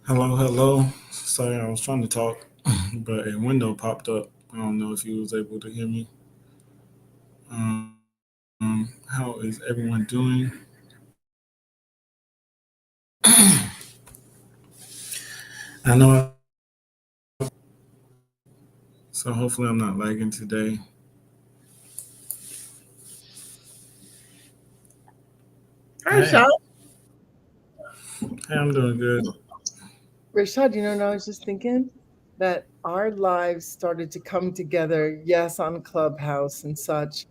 Hello, hello. Sorry, I was trying to talk, but a window popped up. I don't know if you was able to hear me. How is everyone doing? I know, so hopefully I'm not lagging today. Hi, Hey, Rashad. hey, I'm doing good. Rashad, and I was just thinking that our lives started to come together, yes, on Clubhouse and such,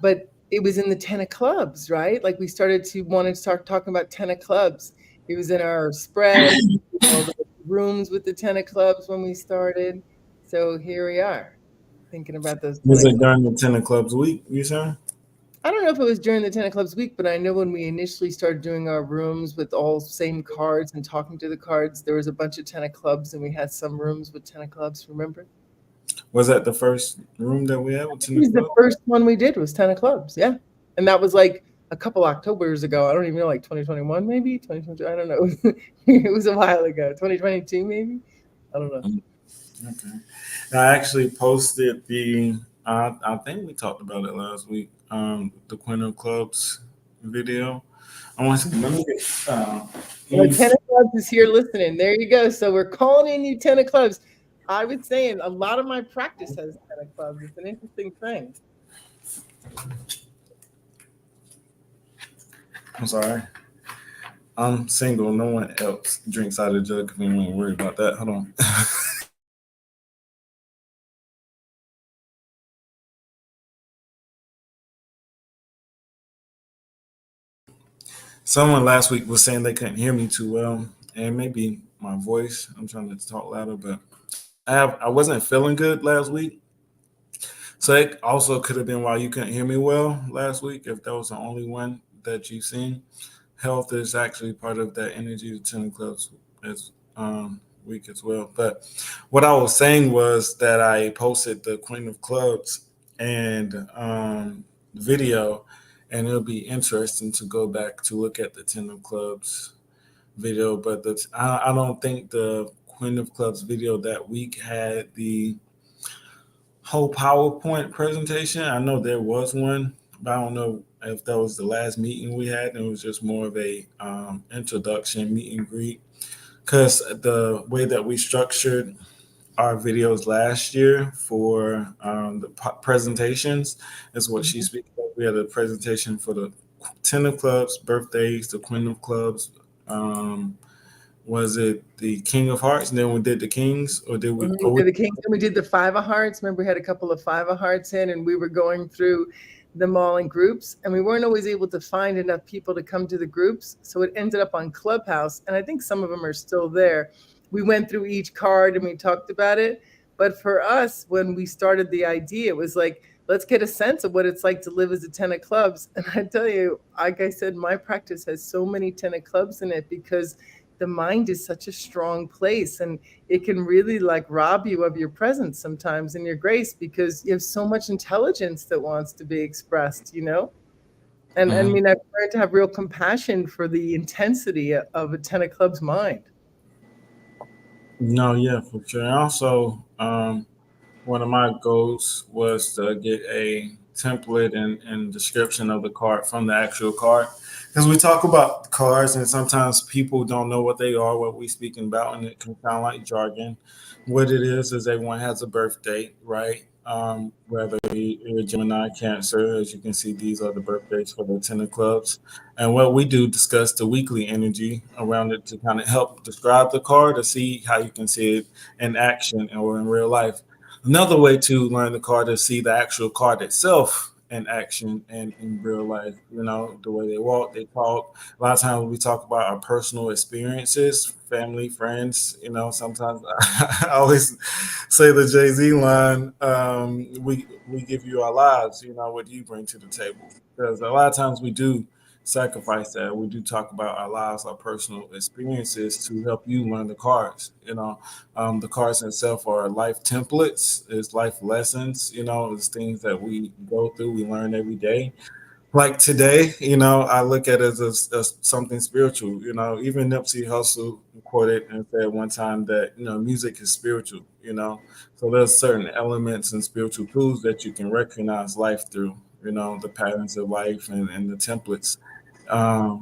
but it was in the 10 of clubs, right? Like we started to want to start talking about 10 of clubs. It was in our spread, all the rooms with the 10 of clubs when we started. So here we are, thinking about those 10 Was of it clubs. during the Tenor Clubs week, you said? I don't know if it was during the 10 of clubs week, but I know when we initially started doing our rooms with all same cards and talking to the cards, there was a bunch of 10 of clubs and we had some rooms with 10 of clubs, remember? Was that the first room that we had with It Tenor was the Club? first one we did was 10 of clubs, yeah. And that was like a couple Octobers ago. I don't even know, like 2021 maybe, 2022. I don't know. It was a while ago. 2022 maybe. I don't know. Okay. I actually posted the. I think we talked about it last week. The Queen of Clubs video. I want to let me get. Let Well, me 10 of clubs is here listening. There you go. So we're calling in you 10 of clubs. I would say a lot of my practice has 10 of clubs. It's an interesting thing. I'm sorry. I'm single. No one else drinks out of jug. If you ain't worried about that, hold on. Someone last week was saying they couldn't hear me too well, and maybe my voice. I'm trying to talk louder, but I wasn't feeling good last week, so it also could have been why you couldn't hear me well last week. If that was the only one that you've seen, health is actually part of that energy ten clubs as week as well. But what I was saying was that I posted the Queen of Clubs and video, and it'll be interesting to go back to look at the Ten of Clubs video. But I don't think the Queen of Clubs video that week had the whole PowerPoint presentation. I know there was one, but I don't know if that was the last meeting we had. And it was just more of a introduction meet and greet because the way that we structured our videos last year for the presentations is what she Mhm. speaks of. We had a presentation for the Ten of Clubs, birthdays, the Queen of Clubs. Um, was it the King of Hearts? And then we did the Kings, or did we? We Or we did the Kings and we did the Five of Hearts. Remember, we had a couple of Five of Hearts in, and we were going through them all in groups, and we weren't always able to find enough people to come to the groups. So it ended up on Clubhouse, and I think some of them are still there. We went through each card and we talked about it. But for us, when we started the idea, it was like, let's get a sense of what it's like to live as a 10 of clubs. And I tell you, like I said, my practice has so many 10 of clubs in it because the mind is such a strong place. And it can really like rob you of your presence sometimes and your grace because you have so much intelligence that wants to be expressed. And I Mhm. mean, I've learned to have real compassion for the intensity of a 10 of clubs mind. No, yeah, for sure. And also, one of my goals was to get a template and description of the card from the actual card. Because we talk about cards, and sometimes people don't know what they are, what we speaking about, and it can sound like jargon. What it is everyone has a birth date, right? Whether you're Gemini, Cancer, as you can see, these are the birthdays for the Ten of Clubs. And what we do discuss the weekly energy around it to kind of help describe the card to see how you can see it in action or in real life. Another way to learn the card is see the actual card itself in action and in real life. You know, the way they walk, they talk. A lot of times we talk about our personal experiences, family, friends. You know, sometimes I always say the Jay Z line, we give you our lives, you know, what do you bring to the table? Because a lot of times we do sacrifice that. We do talk about our lives, our personal experiences to help you learn the cards. You know, the cards itself are life templates, it's life lessons, you know, it's things that we go through, we learn every day. like today, I look at it as something spiritual. Even Nipsey Hussle quoted and said one time that music is spiritual. So there's certain elements and spiritual tools that you can recognize life through. The patterns of life and the templates.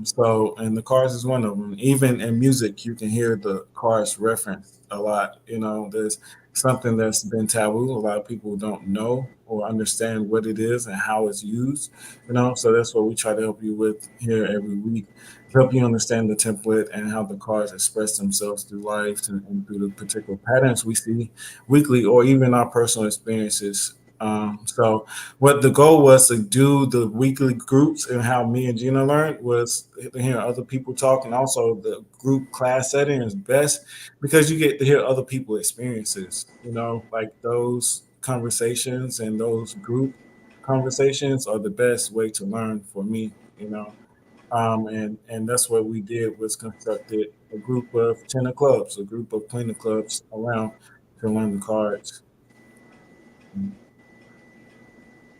So, and the cars is one of them. Even in music, you can hear the cars referenced a lot. There's something that's been taboo. A lot of people don't know or understand what it is and how it's used. So that's what we try to help you with here every week, to help you understand the template and how the cars express themselves through life and through the particular patterns we see weekly or even our personal experiences. So what the goal was to do the weekly groups, and how me and Gina learned was hearing other people talk, and also the group class setting is best because you get to hear other people's experiences. Like those conversations and those group conversations are the best way to learn for me. And that's what we did, was constructed a group of tenor clubs, a group of cleaner clubs around to learn the cards.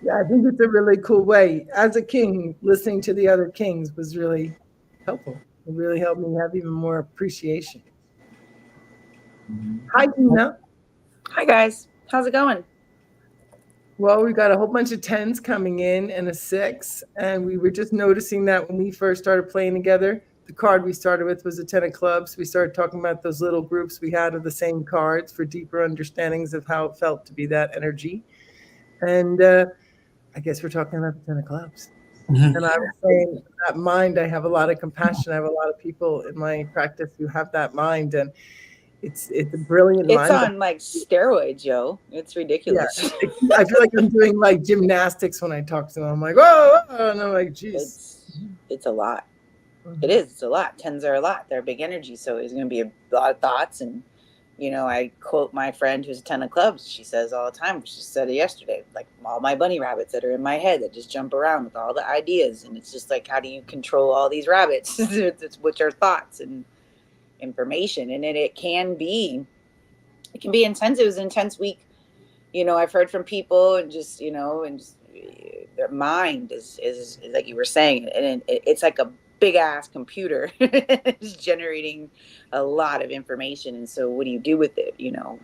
Yeah, I think it's a really cool way. As a king, listening to the other kings was really helpful. It really helped me have even more appreciation. Mhm. Hi, Gina. Hi guys, how's it going? Well, we got a whole bunch of tens coming in and a six. And we were just noticing that when we first started playing together, the card we started with was a 10 of clubs. We started talking about those little groups we had of the same cards for deeper understandings of how it felt to be that energy. And I guess we're talking about the 10 of clubs. And I was saying that mind, I have a lot of compassion. I have a lot of people in my practice who have that mind, and it's a brilliant It's mind. on like steroids, yo. It's Yeah, ridiculous. I feel like I'm doing like gymnastics when I talk to them. I'm like, whoa, whoa, and I'm like, geez. It's a lot. It is. It's a lot. Tens are a lot. They're big energy, so it's going to be a lot of thoughts. And I quote my friend who's a 10 of clubs. She says all the time. She said it yesterday. Like all my bunny rabbits that are in my head that just jump around with all the ideas, and it's just like, how do you control all these rabbits? Which are thoughts and information, and it can be intense. It was an intense week. I've heard from people, and just and just their mind is like you were saying, and it's like a big ass computer. It's generating a lot of information, and so what do you do with it?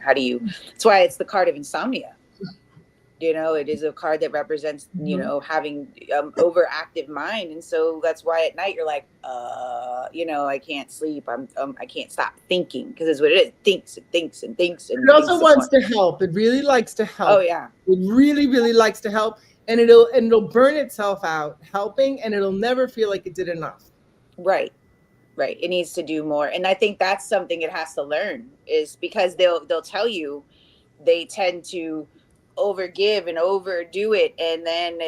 How do you? That's why it's the card of insomnia. It is a card that represents having overactive mind, and so that's why at night you're like I can't sleep. I can't stop thinking, because it's what it is. Thinks and thinks and thinks, and it also wants to help. It really likes to help. Oh yeah, it really likes to help, and it'll burn itself out helping, and it'll never feel like it did enough. Right. It needs to do more, and I think that's something it has to learn, is because they'll tell you they tend to overgive and overdo it, and then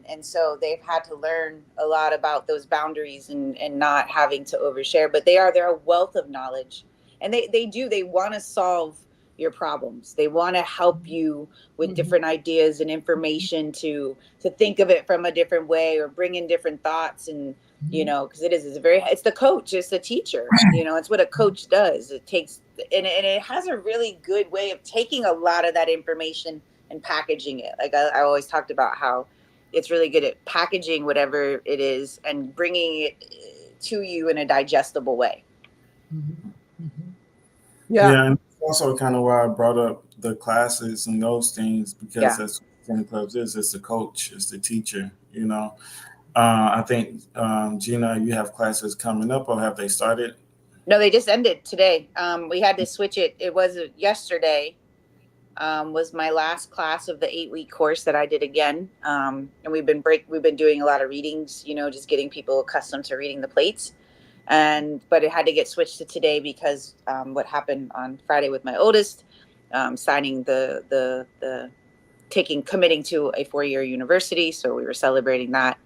and so they've had to learn a lot about those boundaries, and not having to overshare. But they're a wealth of knowledge, and they want to solve your problems. They want to help you with different ideas and information to think of it from a different way, or bring in different thoughts. And because it's the coach, it's the teacher. It's what a coach does. It takes, and it has a really good way of taking a lot of that information and packaging it. Like I always talked about how it's really good at packaging whatever it is and bringing it to you in a digestible way. Yeah. And also kind of why I brought up the classes and those things, because that's what Tennis Clubs is. It's the coach, it's the teacher. I think Gina, you have classes coming up, or have they started? No, they just ended today. We had to switch it. It was yesterday. Was my last class of the 8-week course that I did again. And we've been doing a lot of readings, just getting people accustomed to reading the plates. But it had to get switched to today because what happened on Friday with my oldest, signing committing to a 4-year university. So we were celebrating that.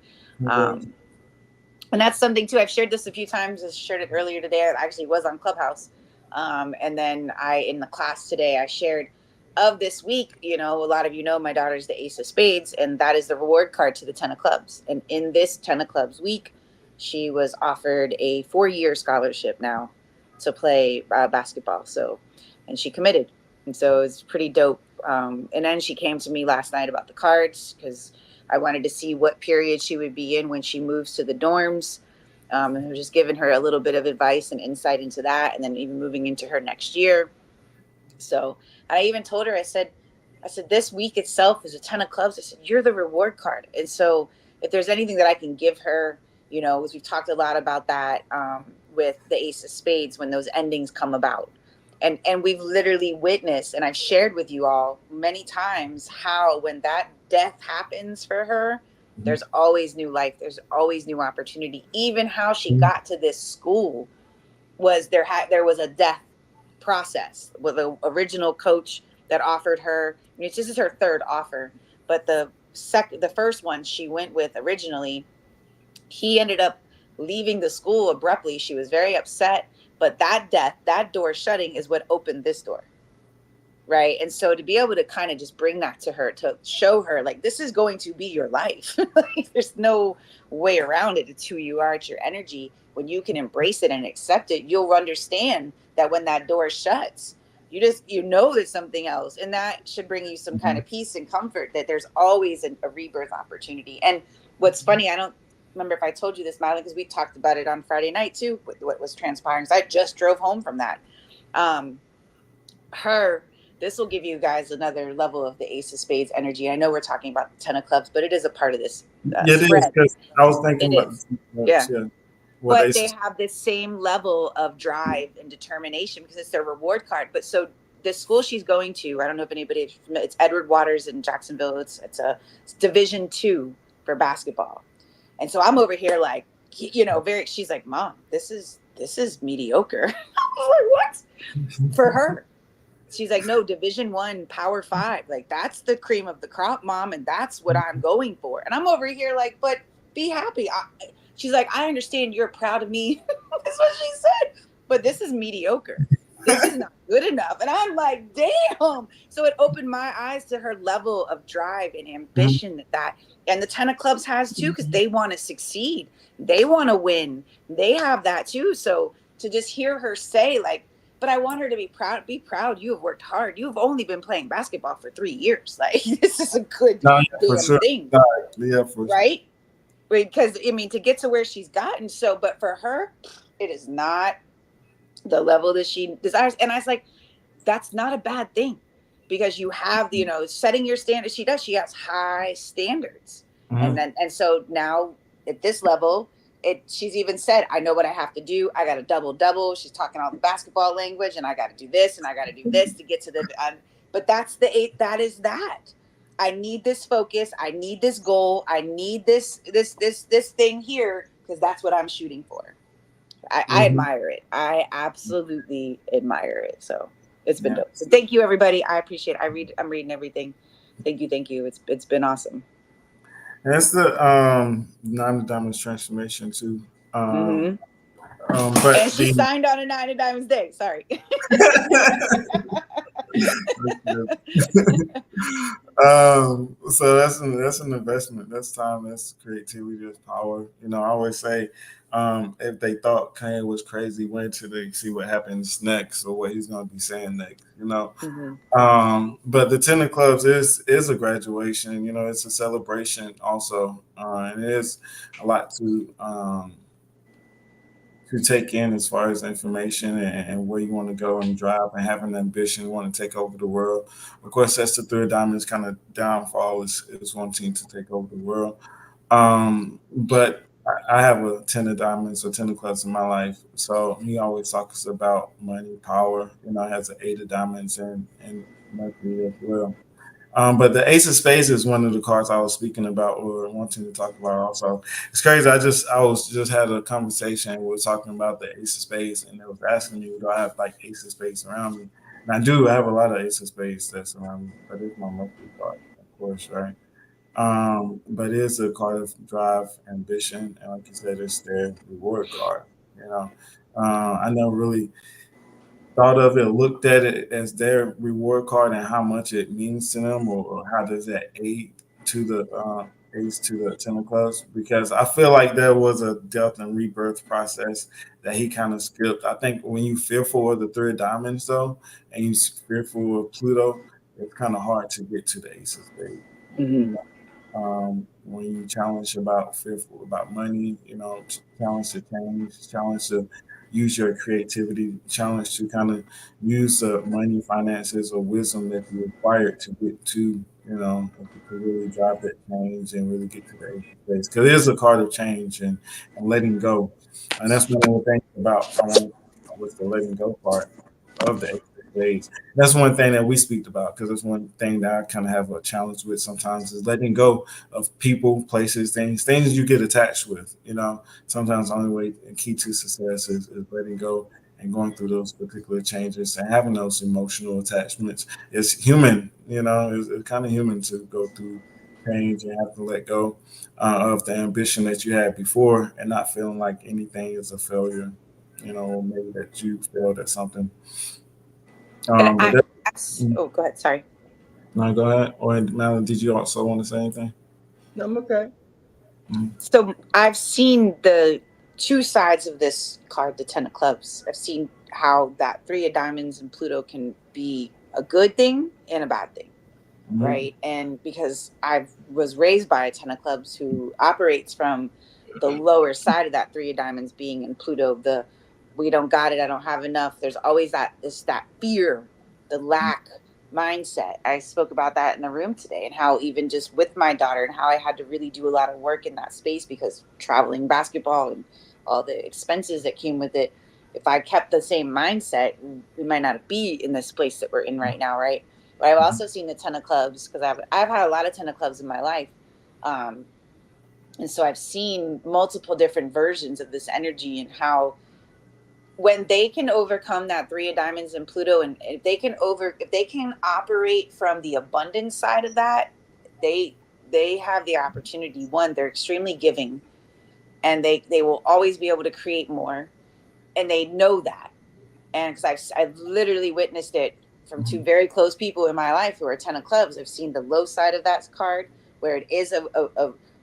And that's something too. I've shared this a few times. I shared it earlier today. I actually was on Clubhouse. And then in the class today, I shared of this week, a lot of my daughter's the Ace of Spades, and that is the reward card to the 10 of Clubs. And in this 10 of Clubs week, she was offered a 4-year scholarship now to play basketball. And she committed. And so it's pretty dope. And then she came to me last night about the cards, because I wanted to see what period she would be in when she moves to the dorms. And I was just giving her a little bit of advice and insight into that, and then even moving into her next year. So I even told her, I said, this week itself is a 10 of clubs. I said, you're the reward card. And so if there's anything that I can give her, you know, we've talked a lot about that with the ace of spades, when those endings come about. And we've literally witnessed, and I've shared with you all many times, how when that death happens for her, there's always new life. There's always new opportunity. Even how she got to this school was there was a death process with the original coach that offered her. I mean, this is her third offer, but the first one she went with originally, he ended up leaving the school abruptly. She was very upset, but that door shutting is what opened this door. Right. And so to be able to kind of just bring that to her, to show her like, this is going to be your life. Like, there's no way around it. It's who you are. It's your energy. When you can embrace it and accept it, you'll understand that when that door shuts, you know there's something else. And that should bring you some kind of peace and comfort, that there's always a rebirth opportunity. And what's funny, I don't remember if I told you this, Madeline, because we talked about it on Friday night too, with what was transpiring. So I just drove home from that. This will give you guys another level of the ace of spades energy. I know we're talking about the 10 of clubs, but it is a part of this It spread. is, because I was thinking It about is. yeah. But they have this same level of drive and determination because it's their reward card. But so the school she's going to, I don't know if anybody, it's Edward Waters in Jacksonville. It's Division II for basketball. And so I'm over here like, you know, she's like, Mom, this is mediocre. I was like, what? For her. She's like, no, Division I, Power 5. Like, that's the cream of the crop, Mom. And that's what I'm going for. And I'm over here like, but be happy. She's like, I understand you're proud of me. That's what she said. But this is mediocre. This is not good enough. And I'm like, damn. So it opened my eyes to her level of drive and ambition and the 10 of clubs has too, because they want to succeed. They want to win. They have that too. So to just hear her say like, but I want her to be proud. Be proud. You have worked hard. You've only been playing basketball for 3 years. Like, this is a good thing. Yeah, for right? Because, I mean, to get to where she's gotten. So, but for her, it is not the level that she desires. And I was like, that's not a bad thing, because you have, you know, setting your standards. She has high standards. And so now at this level, she's even said, I know what I have to do. I got a double. She's talking all the basketball language, and I got to do this and I got to do this to get to the, but that's the 8. That is that. I need this focus. I need this goal. I need this thing here, because that's what I'm shooting for. I admire it. I absolutely admire it. So it's been dope. So thank you, everybody. I appreciate it. I'm reading everything. Thank you. It's been awesome. And that's the 9 of Diamonds transformation too. But and she signed on a 9 of Diamonds day. Sorry. So that's an investment. That's time. That's creativity. That's power. You know, I always say, if they thought Kanye was crazy, wait till they see what happens next or what he's going to be saying next. You know, but the 10 of clubs is a graduation. You know, it's a celebration also, and it is a lot to take in as far as information and where you want to go and drive and have an ambition, you want to take over the world. Of course, that's the 3 of diamonds kind of downfall is wanting to take over the world. But I have a 10 of diamonds or 10 of clubs in my life. So he always talks about money, power. You know, he has an 8 of diamonds and Mercury as well. But the Ace of Spades is one of the cards I was speaking about or wanting to talk about also. It's crazy. I was just had a conversation. We were talking about the Ace of Spades, and they was asking me, do I have like Ace of Spades around me? And I do. I have a lot of Ace of Spades that's around me, but it's my Mercury card, of course, right? But it is a card of drive, ambition, and like you said, it's their reward card. You know, I never really thought of it, looked at it as their reward card and how much it means to them, or how does that aid to the aids to the 10 of clubs? Because I feel like there was a death and rebirth process that he kind of skipped. I think when you fearful of the 3 of diamonds though, and you fearful of Pluto, it's kind of hard to get to the Ace of Spades. When you challenge about fearful about money, challenge to change, challenge to use your creativity, challenge to kind of use the money, finances, or wisdom that you require to get to, to really drive that change and really get to the ace space. Because it is a card of change and letting go. And that's one of the things about I want to with the letting go part of the ace of spades. That's one thing that we speak about because it's one thing that I kind of have a challenge with sometimes is letting go of people, places, things you get attached with. Sometimes the only way and key to success is letting go and going through those particular changes and having those emotional attachments. It's human, it's kind of human to go through change and have to let go of the ambition that you had before and not feeling like anything is a failure, or maybe that you failed at something. And But that, oh, go ahead. Sorry. no, go ahead. Or Madeline, did you also want to say anything? No, I'm okay. So I've seen the two sides of this card, the Ten of Clubs. I've seen how that Three of Diamonds and Pluto can be a good thing and a bad thing, right? And because I was raised by a Ten of Clubs who operates from the lower side of that Three of Diamonds being in Pluto, the we don't got it, I don't have enough. There's always that fear, the lack mindset. I spoke about that in the room today and how even just with my daughter and how I had to really do a lot of work in that space because traveling basketball and all the expenses that came with it. If I kept the same mindset, we might not be in this place that we're in right now, right? But I've also seen the Ten of Clubs because I've had a lot of Ten of Clubs in my life. And so I've seen multiple different versions of this energy and how when they can overcome that Three of Diamonds and Pluto, and if they can operate from the abundance side of that, they have the opportunity. One, they're extremely giving, and they will always be able to create more, and they know that. And because I've literally witnessed it from two very close people in my life who are Ten of Clubs. I've seen the low side of that card where it is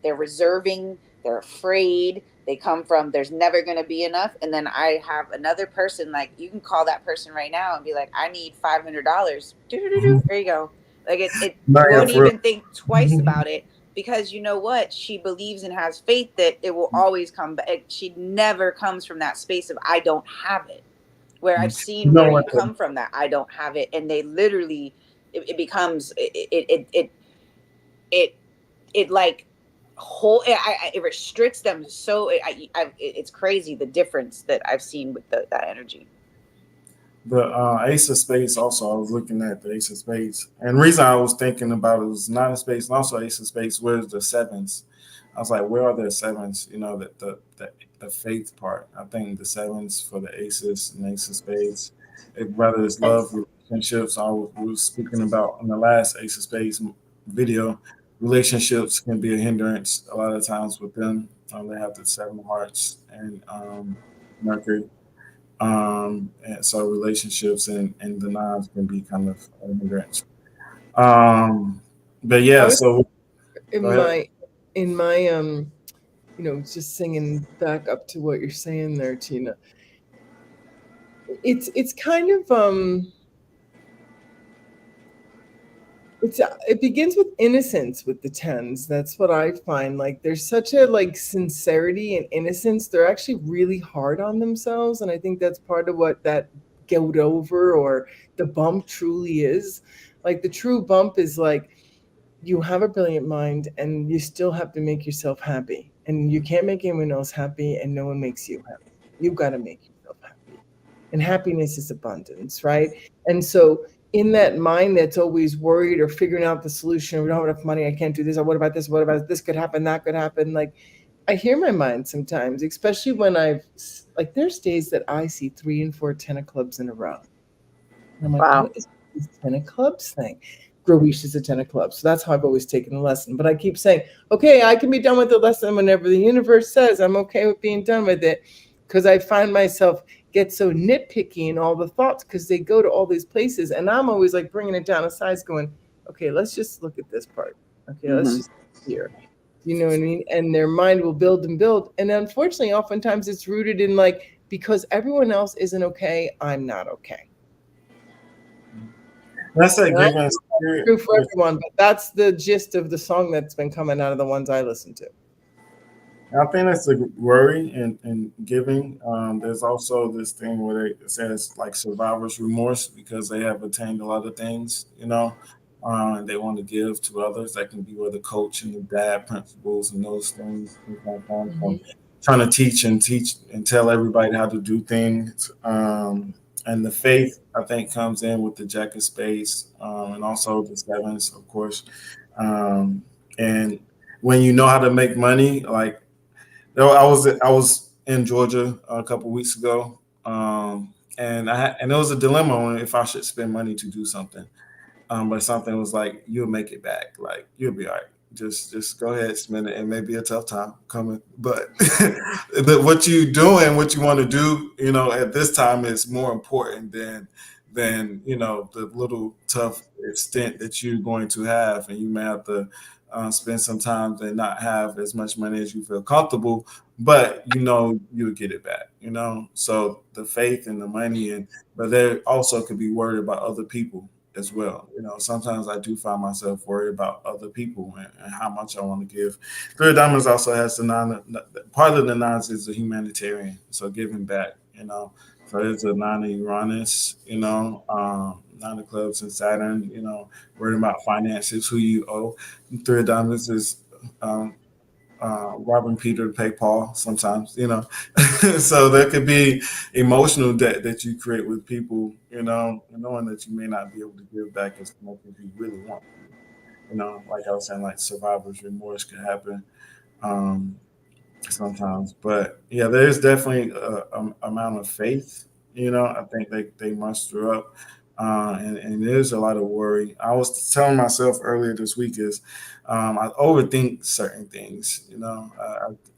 they're reserving, they're afraid, they come from there's never going to be enough. And then I have another person, like you can call that person right now and be like, I need $500. There you go. Like it you won't even think twice about it because you know what? She believes and has faith that it will always come back. She never comes from that space of I don't have it. Where I've seen where you come from that I don't have it, and they literally it becomes it like whole it restricts them so it's crazy the difference that I've seen with that energy. The Ace of Spades also, I was looking at the Ace of Spades. And the reason I was thinking about it was Nine of Spades and also Ace of Spades, where's the sevens? I was like, where are the sevens? The faith part. I think the sevens for the aces and Ace of Spades. Whether it's love, relationships, we were speaking about in the last Ace of Spades video, relationships can be a hindrance a lot of times with them. They have the seven of hearts and Mercury. And so relationships and the nines can be kind of a hindrance. But yeah, so in my just singing back up to what you're saying there, Tina. It's kind of it begins with innocence with the tens. That's what I find. Like there's such a sincerity and innocence. They're actually really hard on themselves, and I think that's part of what that get over or the bump truly is. Like the true bump is like you have a brilliant mind and you still have to make yourself happy, and you can't make anyone else happy, and no one makes you happy. You've got to make yourself happy, and happiness is abundance, right? And so in that mind that's always worried or figuring out the solution, we don't have enough money, I can't do this, or what about this, what about this could happen, that could happen, like I hear my mind sometimes, especially when there's days that I see 3 and 4 10 of clubs in a row. And I'm like, wow. What is this 10 of clubs thing? Grovish is a 10 of clubs. So that's how I've always taken the lesson. But I keep saying, okay, I can be done with the lesson whenever the universe says I'm okay with being done with it. Because I find myself get so nitpicky in all the thoughts because they go to all these places. And I'm always like bringing it down a size going, okay, let's just look at this part. Okay, let's just here. You know what I mean? And their mind will build and build. And unfortunately, oftentimes it's rooted in because everyone else isn't okay, I'm not okay. That's a And I given spirit. true for everyone, but that's the gist of the song that's been coming out of the ones I listen to. I think that's a worry and giving. There's also this thing where it says like survivor's remorse because they have attained a lot of things, and they want to give to others. That can be where the coach and the dad principles and those things like that. From trying to teach and tell everybody how to do things. And the faith, I think, comes in with the Jack of Spades, and also the sevens, of course. And when you know how to make money, like no, I was in Georgia a couple weeks ago, and there was a dilemma on if I should spend money to do something. But something was like, you'll make it back. Like you'll be all right. Just go ahead, spend it. It may be a tough time coming, but what you doing, what you want to do, at this time is more important than the little tough extent that you're going to have, and you may have to spend some time and not have as much money as you feel comfortable, but you'll get it back. So the faith and the money, but there also could be worried about other people as well. Sometimes I do find myself worried about other people and how much I want to give. Three of Diamonds also has the part of the nines is the humanitarian, so giving back. So it's a nine of Uranus, nine of clubs and Saturn. Worried about finances, who you owe. Three of Diamonds is robbing Peter to pay Paul sometimes, so there could be emotional debt that you create with people, and knowing that you may not be able to give back as much as you really want. Like I was saying, like survivor's remorse could happen sometimes. But yeah, there is definitely a amount of faith. I think they muster up. And there's a lot of worry. I was telling myself earlier this week is I overthink certain things.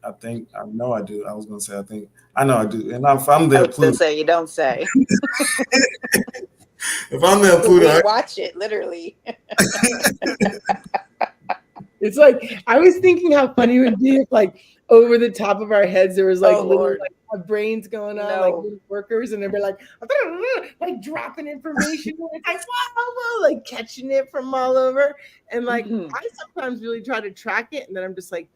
I think I know I do. I was going to say I know I do. And if I'm I there, was gonna Pluto. say you don't say. If I'm there, Pluto. Watch it literally. It's like I was thinking how funny it would be if, like, over the top of our heads there was like Oh, little Lord. like brains going on, No. like little workers, and they'd be like dropping information, and it's like whoa, like catching it from all over. And like I sometimes really try to track it, and then I'm just like,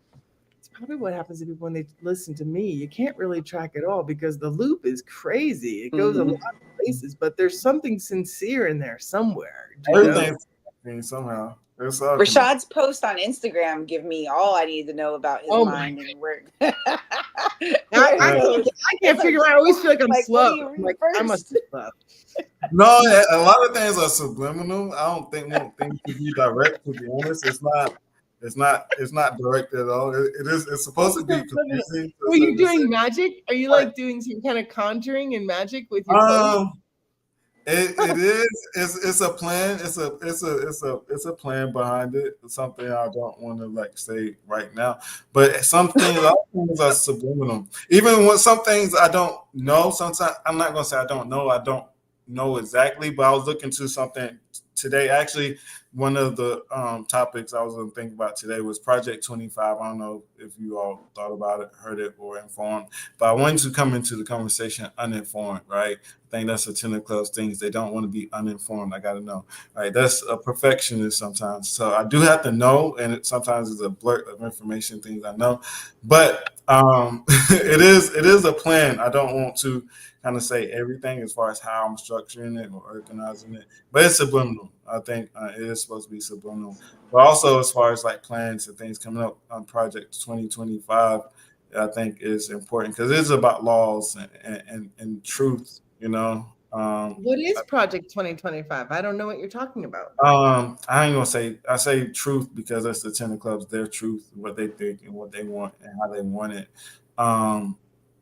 it's probably what happens to people when they listen to me. You can't really track it all because the loop is crazy. It goes a lot of places, but there's something sincere in there somewhere. Everything's somehow. It's all Rashad's post on Instagram give me all I need to know about his mind and work. I can't figure out. I always feel like I'm slow. Like I must be slow. No, a lot of things are subliminal. I don't think things to be direct. To be honest, it's not direct at all. It's supposed to be confusing. Are you doing magic? Are you like doing some kind of conjuring and magic with your post? It is. It's a plan. It's a plan behind it. It's something I don't want to like say right now. But some things, a lot of things are subliminal. Even when some things I don't know. Sometimes I'm not gonna say I don't know. I don't know exactly. But I was looking to something today. Actually, one of the topics I was going to think about today was Project 25. I don't know if you all thought about it, heard it, or informed, but I wanted to come into the conversation uninformed, right? I think that's a 10 of clubs things. They don't want to be uninformed. I got to know, right? That's a perfectionist sometimes. So I do have to know, and sometimes it's a blurt of information, things I know, but it is a plan. I don't want to kind of say everything as far as how I'm structuring it or organizing it, but it's subliminal. I think it is supposed to be subliminal, but also as far as like plans and things coming up on Project 2025, I think is important because it is about laws and truth. What is Project 2025? I don't know what you're talking about. I ain't gonna say I say truth because that's the 10 of clubs, their truth, what they think and what they want and how they want it.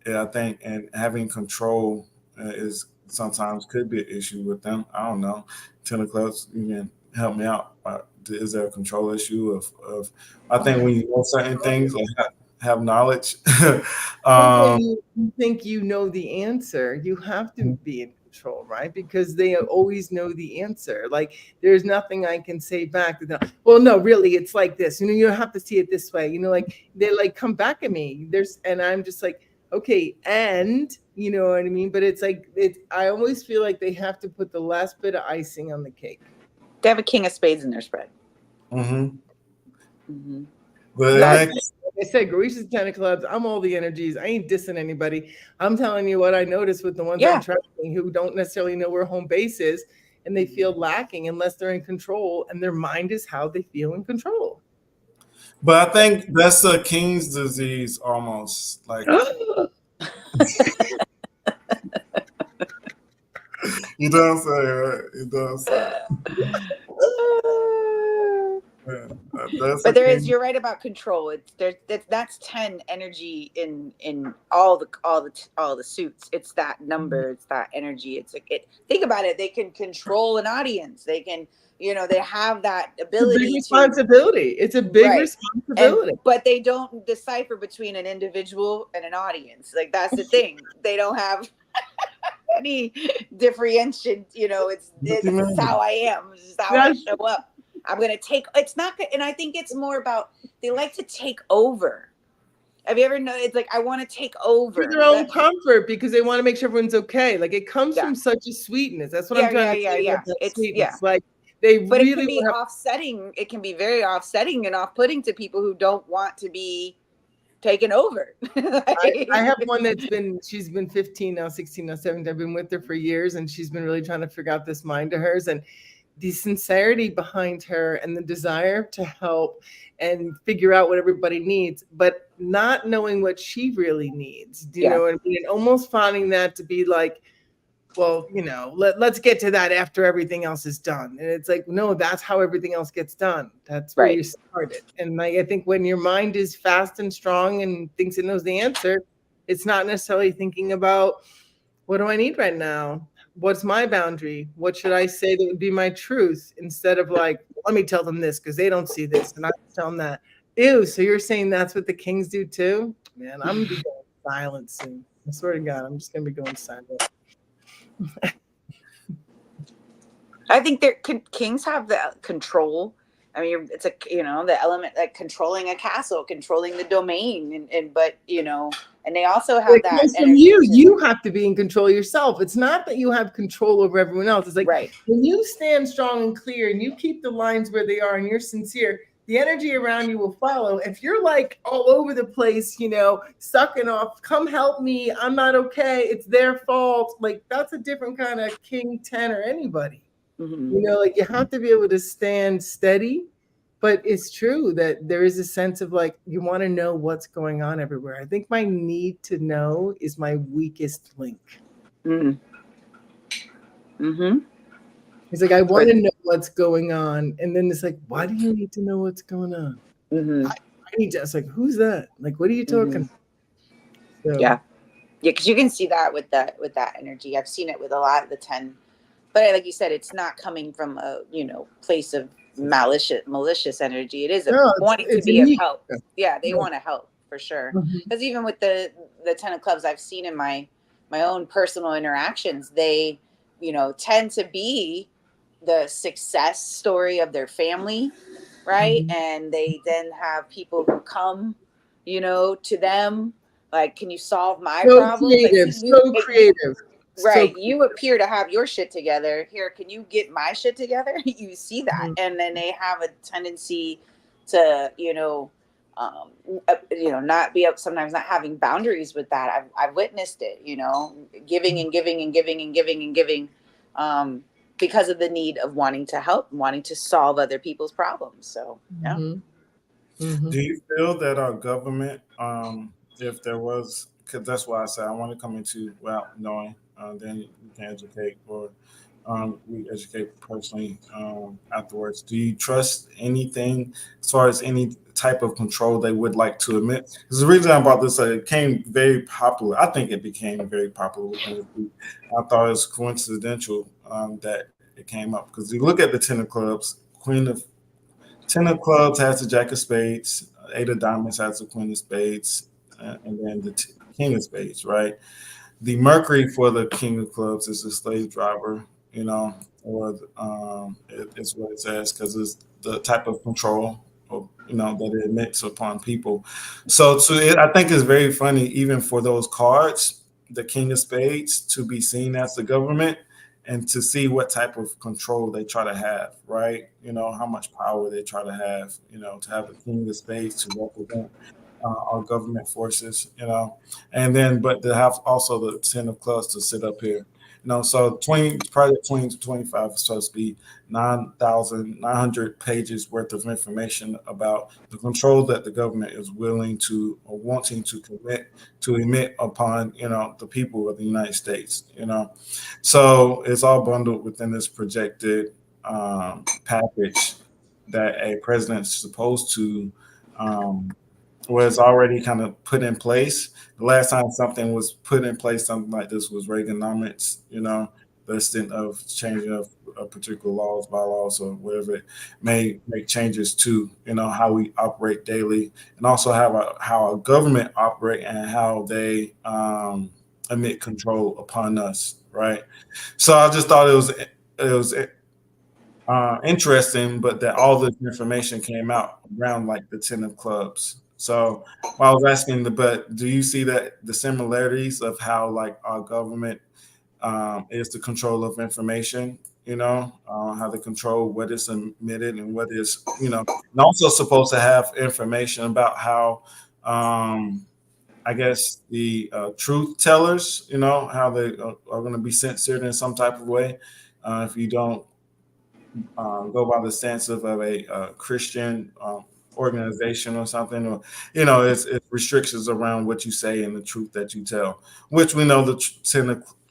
Yeah, I think and having control is sometimes could be an issue with them. I don't know. 10 of clubs, you can help me out. Is there a control issue of I think when you know certain things or have knowledge. You think you know the answer, you have to be in control, right? Because they always know the answer. Like there's nothing I can say back to them. Well, no, really, it's like this. You have to see it this way. Like they like come back at me. And I'm just like, okay, and you know what I mean? But it's like I always feel like they have to put the last bit of icing on the cake. They have a king of spades in their spread. Mm-hmm. Mm-hmm. But Like I said, Grisha's 10 of clubs. I'm all the energies. I ain't dissing anybody. I'm telling you what I noticed with the ones I'm trusting who don't necessarily know where home base is, and they feel lacking unless they're in control, and their mind is how they feel in control. but I think that's a king's disease almost. Like you know what I'm saying, right? You know what I'm saying. Yeah, but there is, you're right about control. It's there, that's 10 energy in all the suits. It's that number, it's that energy. It's like think about it, they can control an audience, they can, they have that ability. It's a big responsibility. It's a big responsibility. But they don't decipher between an individual and an audience. Like that's the thing. They don't have any differentiation, this is how I am, this is how I show up. I'm going to take, it's not good. And I think it's more about, they like to take over. Have you ever known? It's like, I want to take over. For their own comfort, because they want to make sure everyone's okay. Like it comes from such a sweetness. That's what I'm trying to say. It's like but it can be offsetting. It can be very offsetting and off-putting to people who don't want to be taken over. I have one she's been 15 now, 16 now, 17. I've been with her for years, and she's been really trying to figure out this mind of hers, and the sincerity behind her and the desire to help and figure out what everybody needs, but not knowing what she really needs. Do you know what I mean? And almost finding that to be like, well, let's get to that after everything else is done. And it's like, no, that's how everything else gets done. That's where you started. And I think when your mind is fast and strong and thinks it knows the answer, it's not necessarily thinking about, what do I need right now? What's my boundary? What should I say that would be my truth? Instead of like, let me tell them this because they don't see this and I tell them that. Ew, so you're saying that's what the kings do too? Man, I'm going to be going silent soon. I swear to God, I'm just going to be going silent. I think kings have the control. I mean, it's the element like controlling a castle, controlling the domain, but and they also have that energy. You have to be in control yourself. It's not that you have control over everyone else. It's like when you stand strong and clear and you keep the lines where they are and you're sincere, the energy around you will follow. If you're like all over the place, sucking off, come help me, I'm not okay, it's their fault. Like that's a different kind of king 10 or anybody. Mm-hmm. Like you have to be able to stand steady. But it's true that there is a sense of like, you want to know what's going on everywhere. I think my need to know is my weakest link. Mm-hmm. Mm-hmm. It's like, I want to know what's going on. And then it's like, why do you need to know what's going on? Mm-hmm. I need to, it's like, who's that? Like, what are you talking about? So, yeah, because you can see that with that energy. I've seen it with a lot of the 10. But like you said, it's not coming from a, place of malicious energy. It is wanting to be of help. Yeah, they want to help for sure. Because even with the 10 of clubs I've seen in my own personal interactions, they tend to be the success story of their family, right? And they then have people who come to them like, can you solve my problem? Creative. Right. You appear to have your shit together. Here, can you get my shit together? You see that. And then they have a tendency to, not be up, sometimes not having boundaries with that. I've witnessed it, giving and giving and giving and giving and giving because of the need of wanting to help, wanting to solve other people's problems. So, yeah. Do you feel that our government, if there was, because that's why I said I want to come into without knowing, then you can educate, or we educate personally afterwards. Do you trust anything as far as any type of control they would like to admit? Because the reason I brought this up, it became very popular. I think it became very popular within the group. I thought it was coincidental that it came up, because you look at the 10 of clubs, 10 of clubs has the jack of spades, 8 of diamonds has the queen of spades, and then the king of spades, right? The Mercury for the king of clubs is the slave driver, or it's what it says, because it's the type of control, that it emits upon people. So I think it's very funny, even for those cards, the king of spades, to be seen as the government, and to see what type of control they try to have, right? How much power they try to have, to have a king of spades to represent our government forces, and then but to have also the 10 of clubs to sit up here. So Project 2025 is supposed to be 9,900 pages worth of information about the control that the government is willing to or wanting to commit to emit upon, the people of the United States. So it's all bundled within this projected package that a president's supposed to was already kind of put in place. The last time something was put in place, something like this was Reaganomics, the extent of changing of particular laws, bylaws, or whatever it may make changes to, how we operate daily, and also how our government operate and how they emit control upon us, right? So I just thought it was interesting, but that all this information came out around like the 10 of clubs. So I was asking, but do you see that the similarities of how like our government is the control of information? How they control what is emitted and what is, and also supposed to have information about how, I guess the truth tellers, how they are going to be censored in some type of way if you don't go by the stance of a Christian organization or something, or it's restrictions around what you say and the truth that you tell, which we know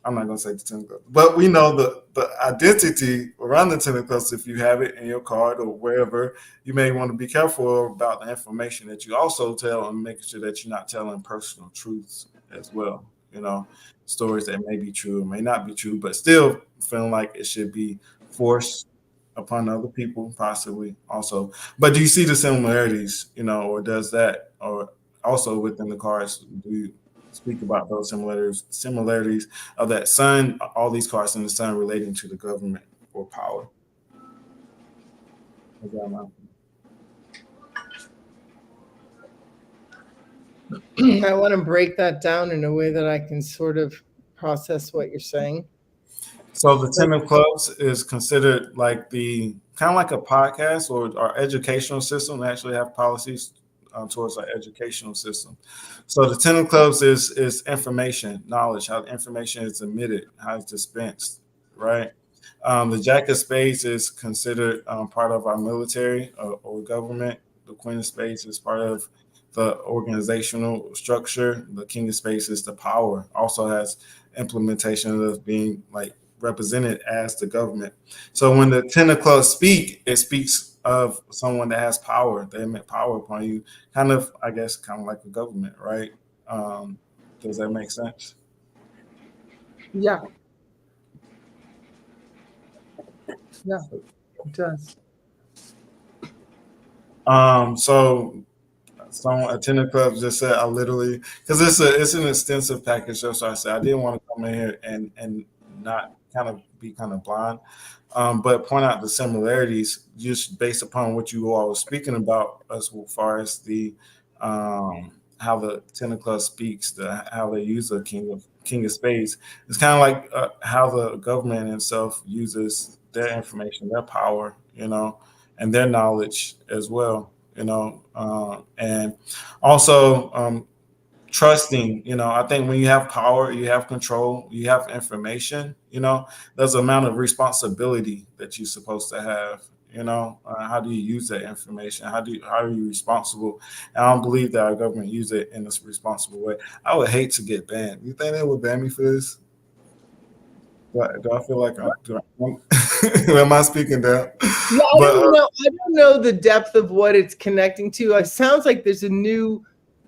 I'm not going to say the 10 clubs, but we know the identity around the 10 clubs. If you have it in your card or wherever, you may want to be careful about the information that you also tell and making sure that you're not telling personal truths as well. Stories that may be true or may not be true, but still feeling like it should be forced upon other people, possibly also. But do you see the similarities, or does that, or also within the cards, do you speak about those similarities of that sun, all these cards in the sun relating to the government or power? I want to break that down in a way that I can sort of process what you're saying. So the 10 of clubs is considered like the kind of like a podcast or our educational system. They actually have policies towards our educational system. So the 10 of clubs is information, knowledge, how the information is emitted, how it's dispensed, right? The Jack of Spades is considered part of our military or government. The Queen of Spades is part of the organizational structure. The King of Spades is the power. Also has implementation of being like represented as the government. So when the 10 of clubs speak, it speaks of someone that has power. They emit power upon you, kind of, I guess, kind of like a government, right? Does that make sense? Yeah. Yeah, it does. So a 10 of clubs just said I literally, because it's an extensive package. So I said I didn't want to come in here and not kind of be kind of blind, but point out the similarities just based upon what you all were speaking about as far as the how the 10 of clubs speaks, how they use the king of spades. It's kind of like how the government itself uses their information, their power, and their knowledge as well, and also trusting. I think when you have power, you have control, you have information, there's an amount of responsibility that you're supposed to have. How do you use that information? How are you responsible? And I don't believe that our government use it in a responsible way. I would hate to get banned. You think they would ban me for this? Do I feel like am I speaking down? Yeah, I don't know. I don't know the depth of what it's connecting to. It sounds like there's a new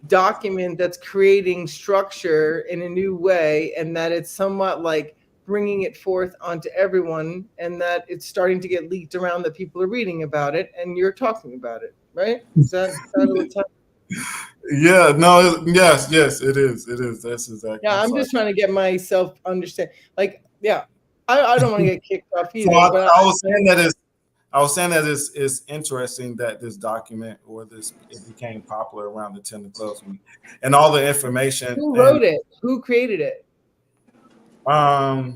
document that's creating structure in a new way, and that it's somewhat like bringing it forth onto everyone, and that it's starting to get leaked around, that people are reading about it, and you're talking about it, right? Is that what's happening? Yeah, no, yes, it is. That's exactly. Yeah, I'm just trying to get myself understand. Like, yeah, I don't want to get kicked off either. So but I was saying that it's interesting that this document it became popular around the 10 of clubs week, and all the information. Who wrote it? Who created it? I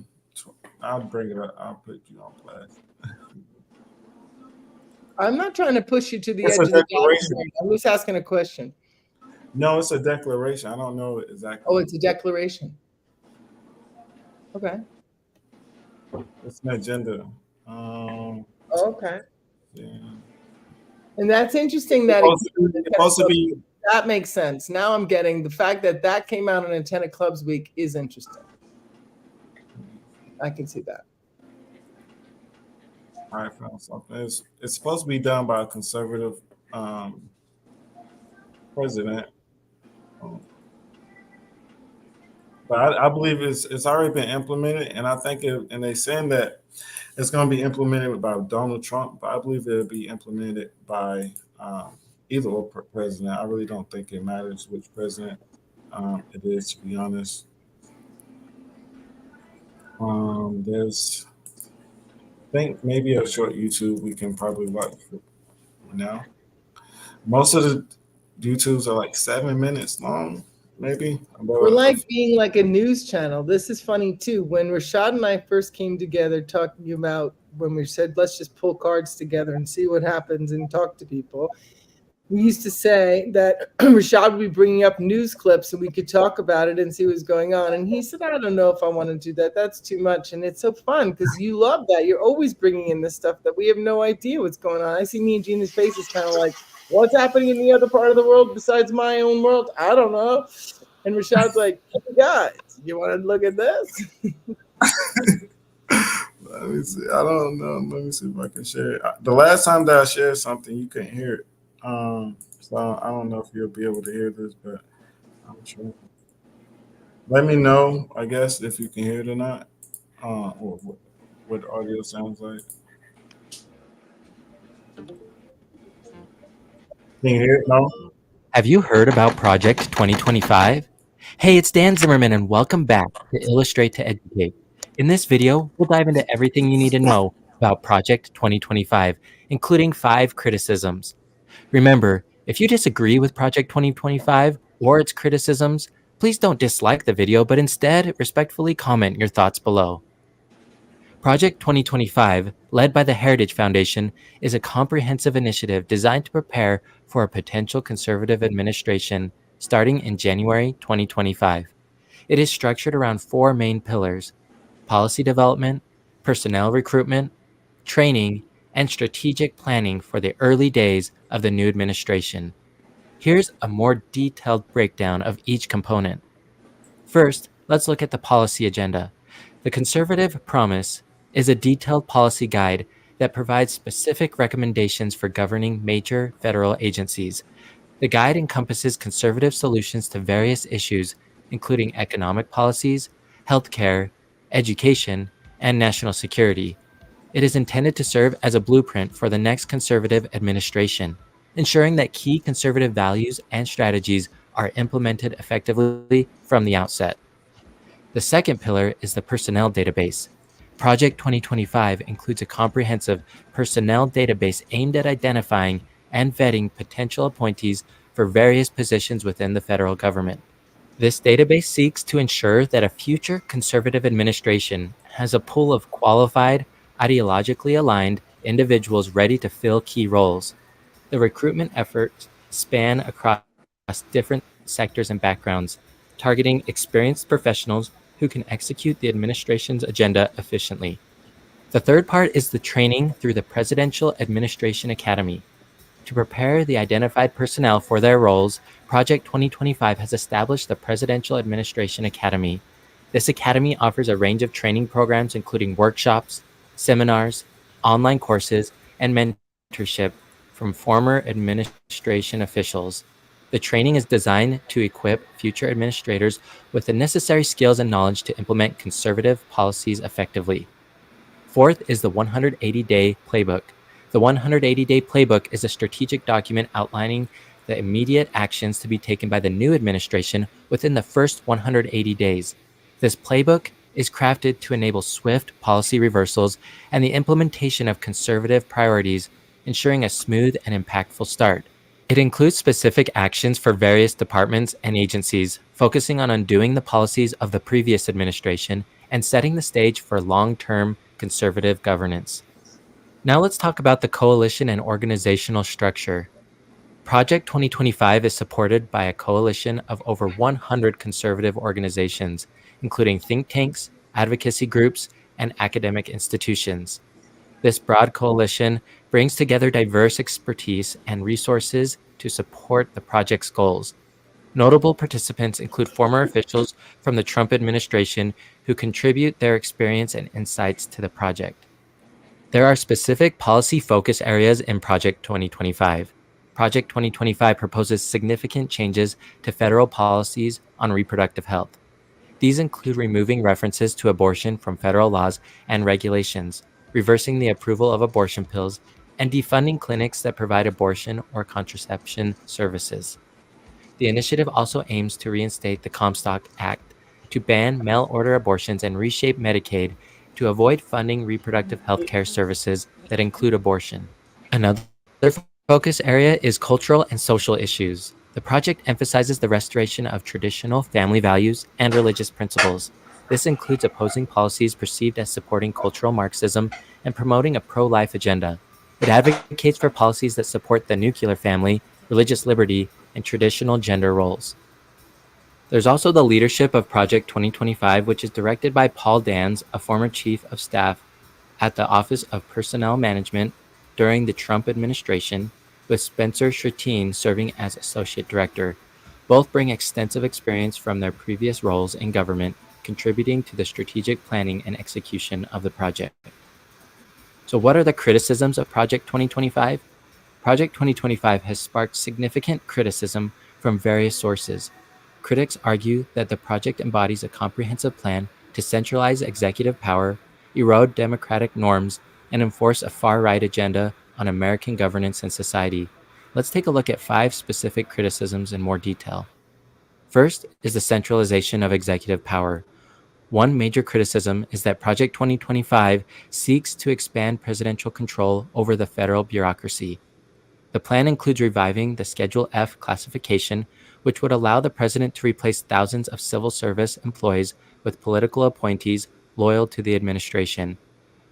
I'll bring it up. I'll put you on blast. I'm not trying to push you to the It's edge a of the declaration. battlefield. I'm just asking a question. No, it's a declaration. I don't know exactly. Oh, it's a declaration. Okay. It's an agenda. Okay. Yeah. And that's interesting that It's supposed to be. that makes sense. Now I'm getting the fact that that came out on a 10 of Clubs week is interesting. I can see that. I found something. It's supposed to be done by a conservative president. But I believe it's already been implemented, and I think and they're saying that it's going to be implemented by Donald Trump, but I believe it'll be implemented by either or president. I really don't think it matters which president it is, to be honest. There's, I think maybe a short YouTube we can probably watch now. Most of the YouTubes are like 7 minutes long, maybe. We're like being like a news channel. This is funny too. When Rashad and I first came together talking about when we said, let's just pull cards together and see what happens and talk to people. We used to say that Rashad would be bringing up news clips and we could talk about it and see what's going on. And he said, I don't know if I want to do that. That's too much. And it's so fun because you love that. You're always bringing in this stuff that we have no idea what's going on. I see me and Gina's faces kind of like, what's happening in the other part of the world besides my own world? I don't know. And Rashad's like, hey guys, you want to look at this? Let me see. I don't know. Let me see if I can share it. The last time that I shared something, you couldn't hear it. So I don't know if you'll be able to hear this, but I'm sure. Let me know, I guess, if you can hear it or not, or what the audio sounds like. Can you hear it? No? Have you heard about Project 2025? Hey, it's Dan Zimmerman and welcome back to Illustrate to Educate. In this video, we'll dive into everything you need to know about Project 2025, including 5 criticisms. Remember, if you disagree with Project 2025 or its criticisms, please don't dislike the video, but instead respectfully comment your thoughts below. Project 2025, led by the Heritage Foundation, is a comprehensive initiative designed to prepare for a potential conservative administration starting in January 2025. It is structured around 4 main pillars: policy development, personnel recruitment, training, and strategic planning for the early days of the new administration. Here's a more detailed breakdown of each component. First, let's look at the policy agenda. The Conservative Promise is a detailed policy guide that provides specific recommendations for governing major federal agencies. The guide encompasses conservative solutions to various issues, including economic policies, healthcare, education, and national security. It is intended to serve as a blueprint for the next conservative administration, ensuring that key conservative values and strategies are implemented effectively from the outset. The second pillar is the personnel database. Project 2025 includes a comprehensive personnel database aimed at identifying and vetting potential appointees for various positions within the federal government. This database seeks to ensure that a future conservative administration has a pool of qualified, ideologically aligned individuals ready to fill key roles. The recruitment efforts span across different sectors and backgrounds, targeting experienced professionals who can execute the administration's agenda efficiently. The third part is the training through the Presidential Administration Academy. To prepare the identified personnel for their roles, Project 2025 has established the Presidential Administration Academy. This academy offers a range of training programs, including workshops, seminars, online courses, and mentorship from former administration officials. The training is designed to equip future administrators with the necessary skills and knowledge to implement conservative policies effectively. Fourth is the 180-day playbook. The 180-day playbook is a strategic document outlining the immediate actions to be taken by the new administration within the first 180 days. This playbook is crafted to enable swift policy reversals and the implementation of conservative priorities, ensuring a smooth and impactful start. It includes specific actions for various departments and agencies, focusing on undoing the policies of the previous administration and setting the stage for long-term conservative governance. Now let's talk about the coalition and organizational structure. Project 2025 is supported by a coalition of over 100 conservative organizations, including think tanks, advocacy groups, and academic institutions. This broad coalition brings together diverse expertise and resources to support the project's goals. Notable participants include former officials from the Trump administration who contribute their experience and insights to the project. There are specific policy focus areas in Project 2025. Project 2025 proposes significant changes to federal policies on reproductive health. These include removing references to abortion from federal laws and regulations, reversing the approval of abortion pills, and defunding clinics that provide abortion or contraception services. The initiative also aims to reinstate the Comstock Act to ban mail order abortions and reshape Medicaid to avoid funding reproductive health care services that include abortion. Another focus area is cultural and social issues. The project emphasizes the restoration of traditional family values and religious principles. This includes opposing policies perceived as supporting cultural Marxism and promoting a pro-life agenda. It advocates for policies that support the nuclear family, religious liberty, and traditional gender roles. There's also the leadership of Project 2025, which is directed by Paul Dans, a former chief of staff at the Office of Personnel Management during the Trump administration, with Spencer Sherteen serving as associate director. Both bring extensive experience from their previous roles in government, contributing to the strategic planning and execution of the project. So what are the criticisms of Project 2025? Project 2025 has sparked significant criticism from various sources. Critics argue that the project embodies a comprehensive plan to centralize executive power, erode democratic norms, and enforce a far-right agenda on American governance and society. Let's take a look at 5 specific criticisms in more detail. First is the centralization of executive power. One major criticism is that Project 2025 seeks to expand presidential control over the federal bureaucracy. The plan includes reviving the Schedule F classification, which would allow the president to replace thousands of civil service employees with political appointees loyal to the administration.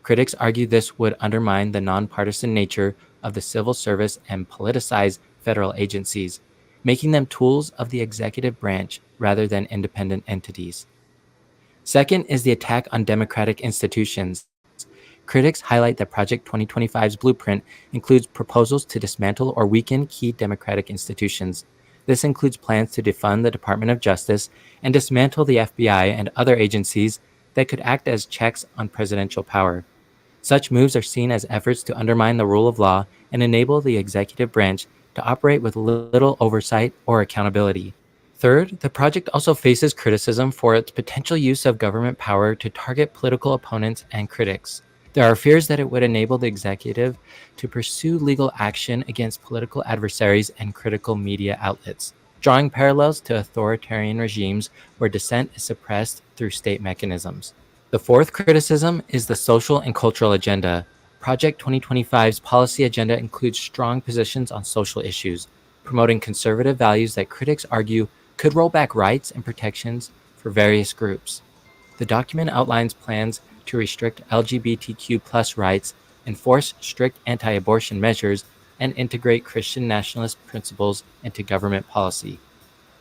Critics argue this would undermine the nonpartisan nature of the civil service and politicize federal agencies, making them tools of the executive branch rather than independent entities. Second is the attack on democratic institutions. Critics highlight that Project 2025's blueprint includes proposals to dismantle or weaken key democratic institutions. This includes plans to defund the Department of Justice and dismantle the FBI and other agencies that could act as checks on presidential power. Such moves are seen as efforts to undermine the rule of law and enable the executive branch to operate with little oversight or accountability. Third, the project also faces criticism for its potential use of government power to target political opponents and critics. There are fears that it would enable the executive to pursue legal action against political adversaries and critical media outlets, drawing parallels to authoritarian regimes where dissent is suppressed through state mechanisms. The fourth criticism is the social and cultural agenda. Project 2025's policy agenda includes strong positions on social issues, promoting conservative values that critics argue could roll back rights and protections for various groups. The document outlines plans to restrict LGBTQ+ rights, enforce strict anti-abortion measures, and integrate Christian nationalist principles into government policy.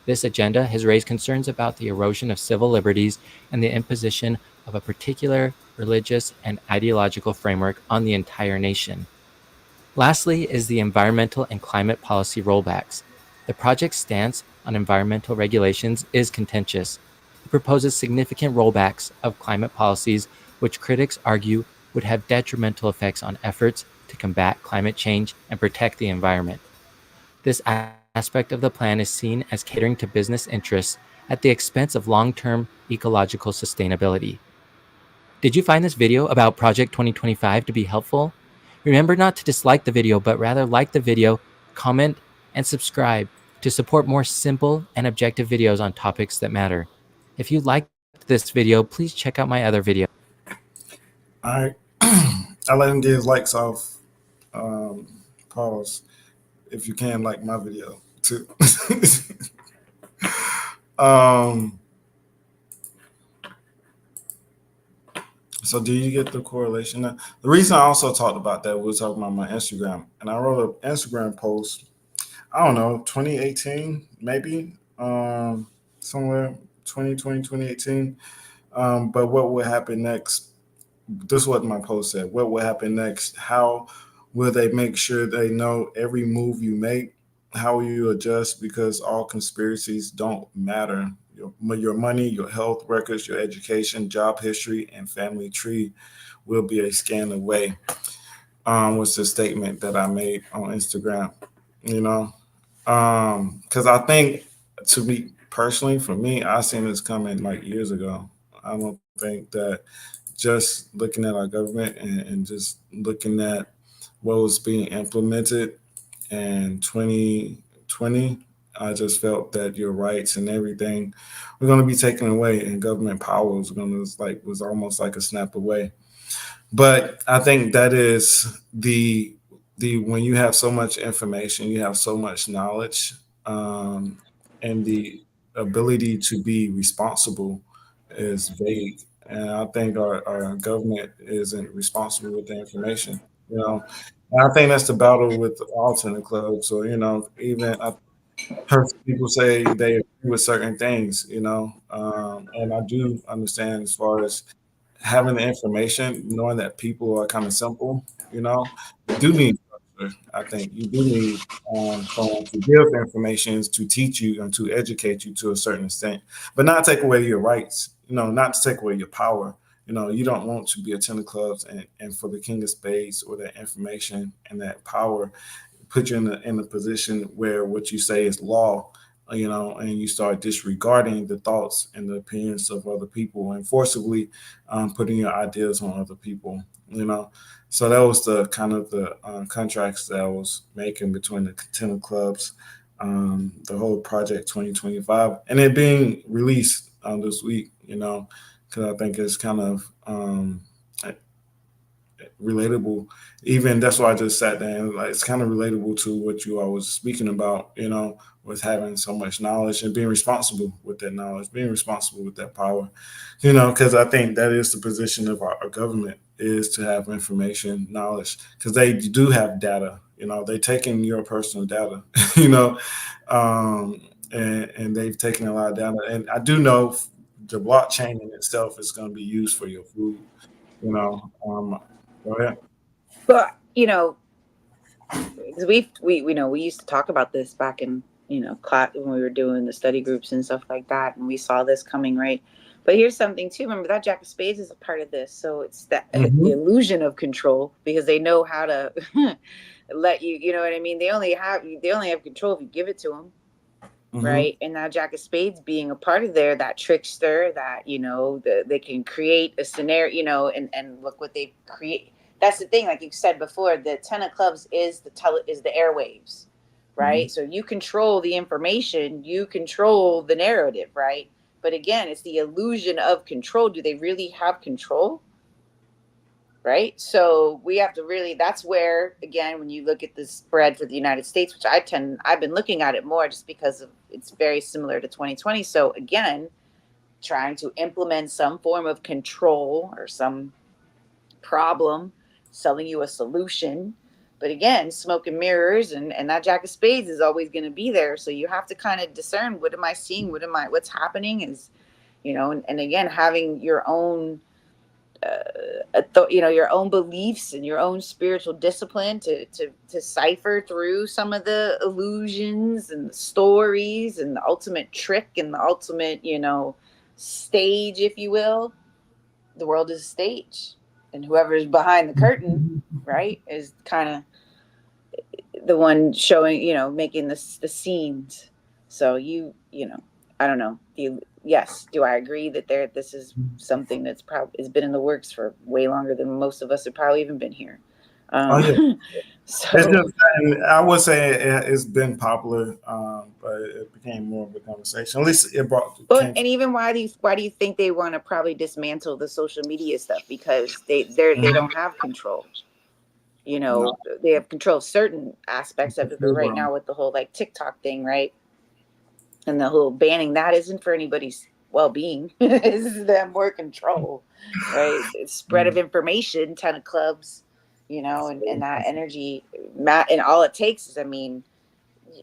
This agenda has raised concerns about the erosion of civil liberties and the imposition of a particular religious and ideological framework on the entire nation. Lastly is the environmental and climate policy rollbacks. The project's stance on environmental regulations is contentious. It proposes significant rollbacks of climate policies, which critics argue would have detrimental effects on efforts to combat climate change and protect the environment. This aspect of the plan is seen as catering to business interests at the expense of long-term ecological sustainability. Did you find this video about Project 2025 to be helpful? Remember not to dislike the video, but rather like the video, comment, and subscribe to support more simple and objective videos on topics that matter. If you liked this video, please check out my other video. All right. I let him get his likes off. Pause. If you can like my video too. um So do you get the correlation? Now, the reason I also talked about that, we were talking about my Instagram, and I wrote an Instagram post, I don't know, 2018, maybe, somewhere 2020, 2018. But what would happen next? This is what my post said. What will happen next? How will they make sure they know every move you make? How will you adjust? Because all conspiracies don't matter. Your money, your health records, your education, job history, and family tree will be a scan away. Was the statement that I made on Instagram. You know, because I think, to me personally, for me, I seen this coming like years ago. I don't think that just looking at our government and just looking at what was being implemented in 2020, I just felt that your rights and everything were going to be taken away, and government power was going to was almost like a snap away. But I think that is the when you have so much information, you have so much knowledge, um, and the ability to be responsible is vague. And I think our government isn't responsible with the information. You know, and I think that's the battle with all tenant clubs. So even I heard people say they agree with certain things. And I do understand as far as having the information, knowing that people are kind of simple, you do need structure. I think you do need someone to give information to teach you and to educate you to a certain extent, but not take away your rights. Not to take away your power. You don't want to be attending clubs and for the king of spades or that information and that power put you in a position where what you say is law, and you start disregarding the thoughts and the opinions of other people and forcibly putting your ideas on other people, So that was the kind of the contracts that I was making between the tenant clubs, the whole project 2025, and it being released this week, because I think it's kind of relatable. Even that's why I just sat down. Like, it's kind of relatable to what you all was speaking about, with having so much knowledge and being responsible with that knowledge, being responsible with that power, because I think that is the position of our government, is to have information, knowledge, because they do have data. They taking your personal data, you know, and they've taken a lot of data. And I do know the blockchain in itself is going to be used for your food, you know. Go ahead. But because we used to talk about this back in class when we were doing the study groups and stuff like that, and we saw this coming, right? But here's something too. Remember that Jack of Spades is a part of this, so it's that the Mhm. illusion of control, because they know how to let you. You know what I mean? They only have control if you give it to them, Mhm. right? And now Jack of Spades being a part of there, that trickster, that they can create a scenario, and look what they create. That's the thing, like you said before, the ten of clubs is the airwaves, Mhm. right? So you control the information, you control the narrative, right? But again, it's the illusion of control. Do they really have control? Right? So we have to really, that's where, again, when you look at the spread for the United States, which I've been looking at it more just because of it's very similar to 2020. So again, trying to implement some form of control or some problem, selling you a solution. But again, smoke and mirrors, and that Jack of Spades is always going to be there. So you have to kind of discern, what am I seeing? What's happening is, and again, having your own your own beliefs and your own spiritual discipline to cipher through some of the illusions and the stories and the ultimate trick and the ultimate stage, if you will. The world is a stage, and whoever's behind the curtain, right, is kind of the one showing, making the scenes. So I don't know. Yes, do I agree that this is something that's probably has been in the works for way longer than most of us have probably even been here. Oh yeah, it's So, just, and I would say it's been popular, but it became more of a conversation. At least it brought but came. and even why do you think they want to probably dismantle the social media stuff? Because they Mhm. don't have control. No, They have control of certain aspects it's a of it, but fear right bomb. now with the whole like TikTok thing, right, and the whole banning that isn't for anybody's well-being. Is that more control, right? Spread of information, 10 of clubs, and that energy, Matt, and all it takes is, I mean,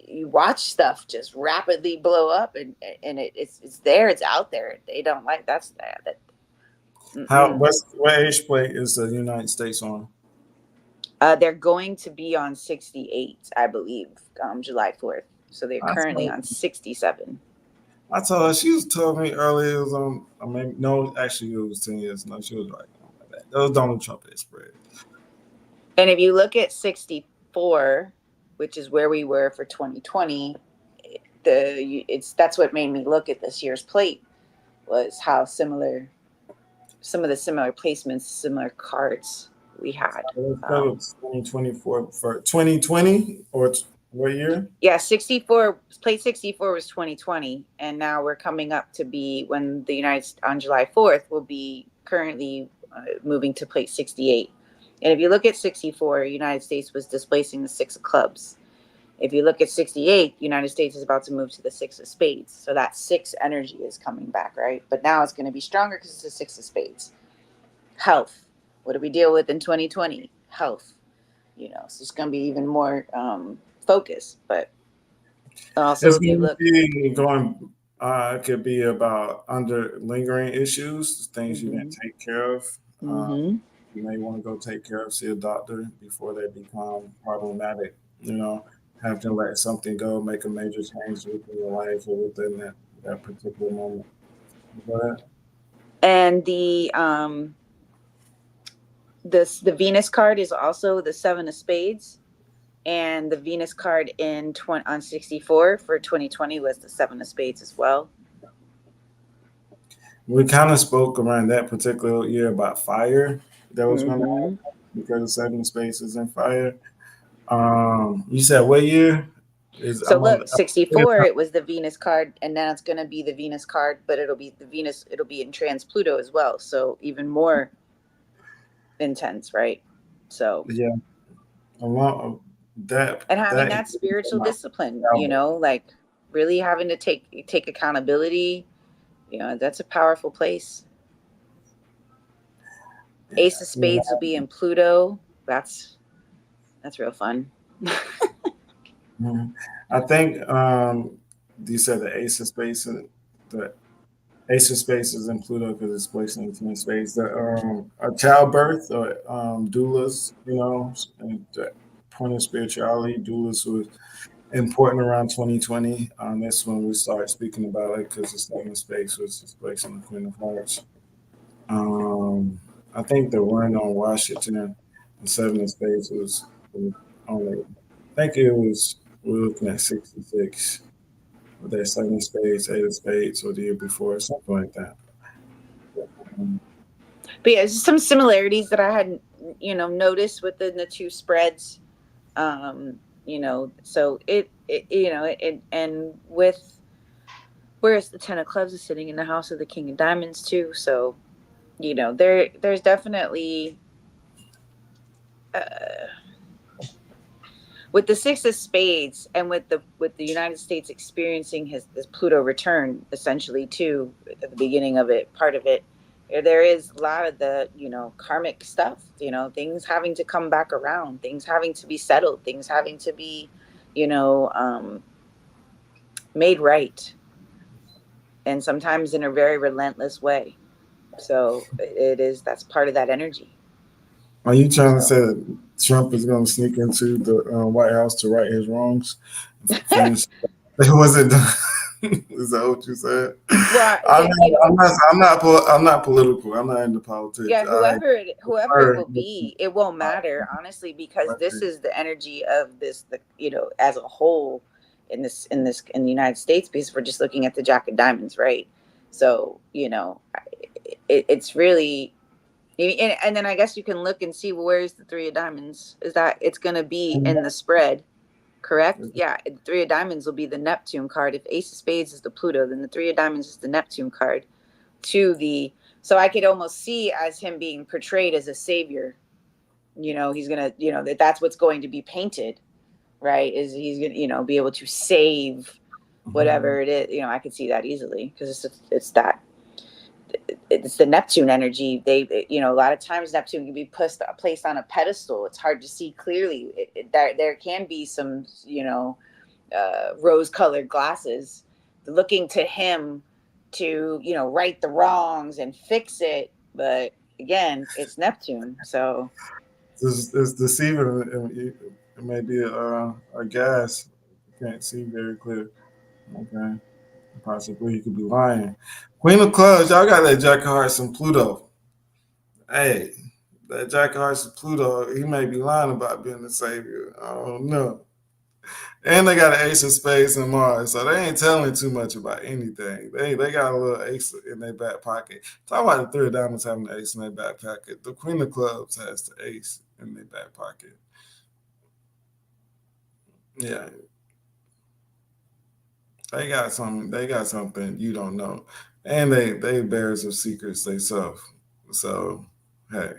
you watch stuff just rapidly blow up, and it's there, it's out there. They don't like that. What age plate is the United States on? They're going to be on 68, I believe, July 4th. So they're currently on 67. I told her, she was telling me earlier it was on. I mean, no, actually it was 10 years. No, she was right. That was Donald Trump that spread. And if you look at 64, which is where we were for 2020, that's what made me look at this year's plate, was how similar, some of the similar placements, similar cards we had. 2024 for 2020 or what year? Yeah, 64, plate 64 was 2020, and now we're coming up to be, when the on July 4th, will be currently moving to plate 68. And if you look at 64, United States was displacing the 6 of clubs. If you look at 68, United States is about to move to the 6 of spades. So that 6 energy is coming back, right? But now it's going to be stronger because it's the 6 of spades. Health. What did we deal with in 2020? Health. So it's going to be even more focus. But also, It's if you look, it could be about lingering issues, things you didn't take care of. You may want to go take care of, see a doctor before they become problematic. Have to let something go, make a major change within your life or within that particular moment. But, and the Venus card is also the 7 of spades, and the Venus card on 64 for 2020 was the 7 of spades as well. We kind of spoke around that particular year about fire that was going to happen because the 7 of spades is in fire. You said what year? So look, 64, it was the Venus card, and now it's going to be the Venus card, but it'll be in trans Pluto as well. So even more intense, right? So yeah, a lot of that, and having that spiritual discipline, like really having to take accountability, that's a powerful place. Ace of spades will be in Pluto. That's real fun. I think you said the Ace of Spades, the Ace of Spades is in Pluto because it's placed in 10 spades. A childbirth or doulas, and the point of spirituality, doulas was important around 2020. That's when we started speaking about it because the 7 of spades was displaced in the Queen of Hearts. I think the run on Washington, the 7 of spades was only, I think it was, we were looking at 66. With that 7 of spades, 8 of spades, or the year before, something like that. But yeah, some similarities that I hadn't, noticed within the two spreads. So and with, whereas the 10 of clubs is sitting in the house of the King of Diamonds too. So, there's definitely with the 6 of spades and with the United States experiencing this Pluto return essentially too at the beginning of it, part of it, there is a lot of the karmic stuff, things having to come back around, things having to be settled, things having to be made right, and sometimes in a very relentless way. So that's part of that energy. Are you trying to say that Trump is going to sneak into the White House to right his wrongs? Finish? It wasn't done. Is that what you said? Well, I'm not political. I'm not into politics. Yeah, whoever it will be, it won't matter, honestly, because this is the energy of this, as a whole in the United States, because we're just looking at the Jack of Diamonds, right? So, it's really, and then I guess you can look and see, where's the 3 of Diamonds? Is that it's going to be in the spread? Correct? Yeah, the 3 of Diamonds will be the Neptune card. If Ace of Spades is the Pluto, then the 3 of Diamonds is the Neptune card. So I could almost see as him being portrayed as a savior. He's gonna, that's what's going to be painted, right? Is he's gonna, be able to save whatever it is. You know, I could see that easily because it's the Neptune energy. You know, a lot of times Neptune can be placed on a pedestal. It's hard to see clearly. There can be some, you know, rose-colored glasses, looking to him to, you know, right the wrongs and fix it. But again, it's Neptune, so It's deceiving. It may be a gas. You can't see very clear. Okay. Possibly you could be lying. Queen of Clubs, y'all got that Jack of Hearts and Pluto. Hey, that Jack of Hearts and Pluto, he may be lying about being the savior. I don't know. And they got an Ace of Spades and Mars, so they ain't telling too much about anything. They got a little ace in their back pocket. Talk about the Three of Diamonds having the ace in their back pocket. The Queen of Clubs has the ace in their back pocket. Yeah, they got something. They got something you don't know, and they bearers of secrets themselves. So hey,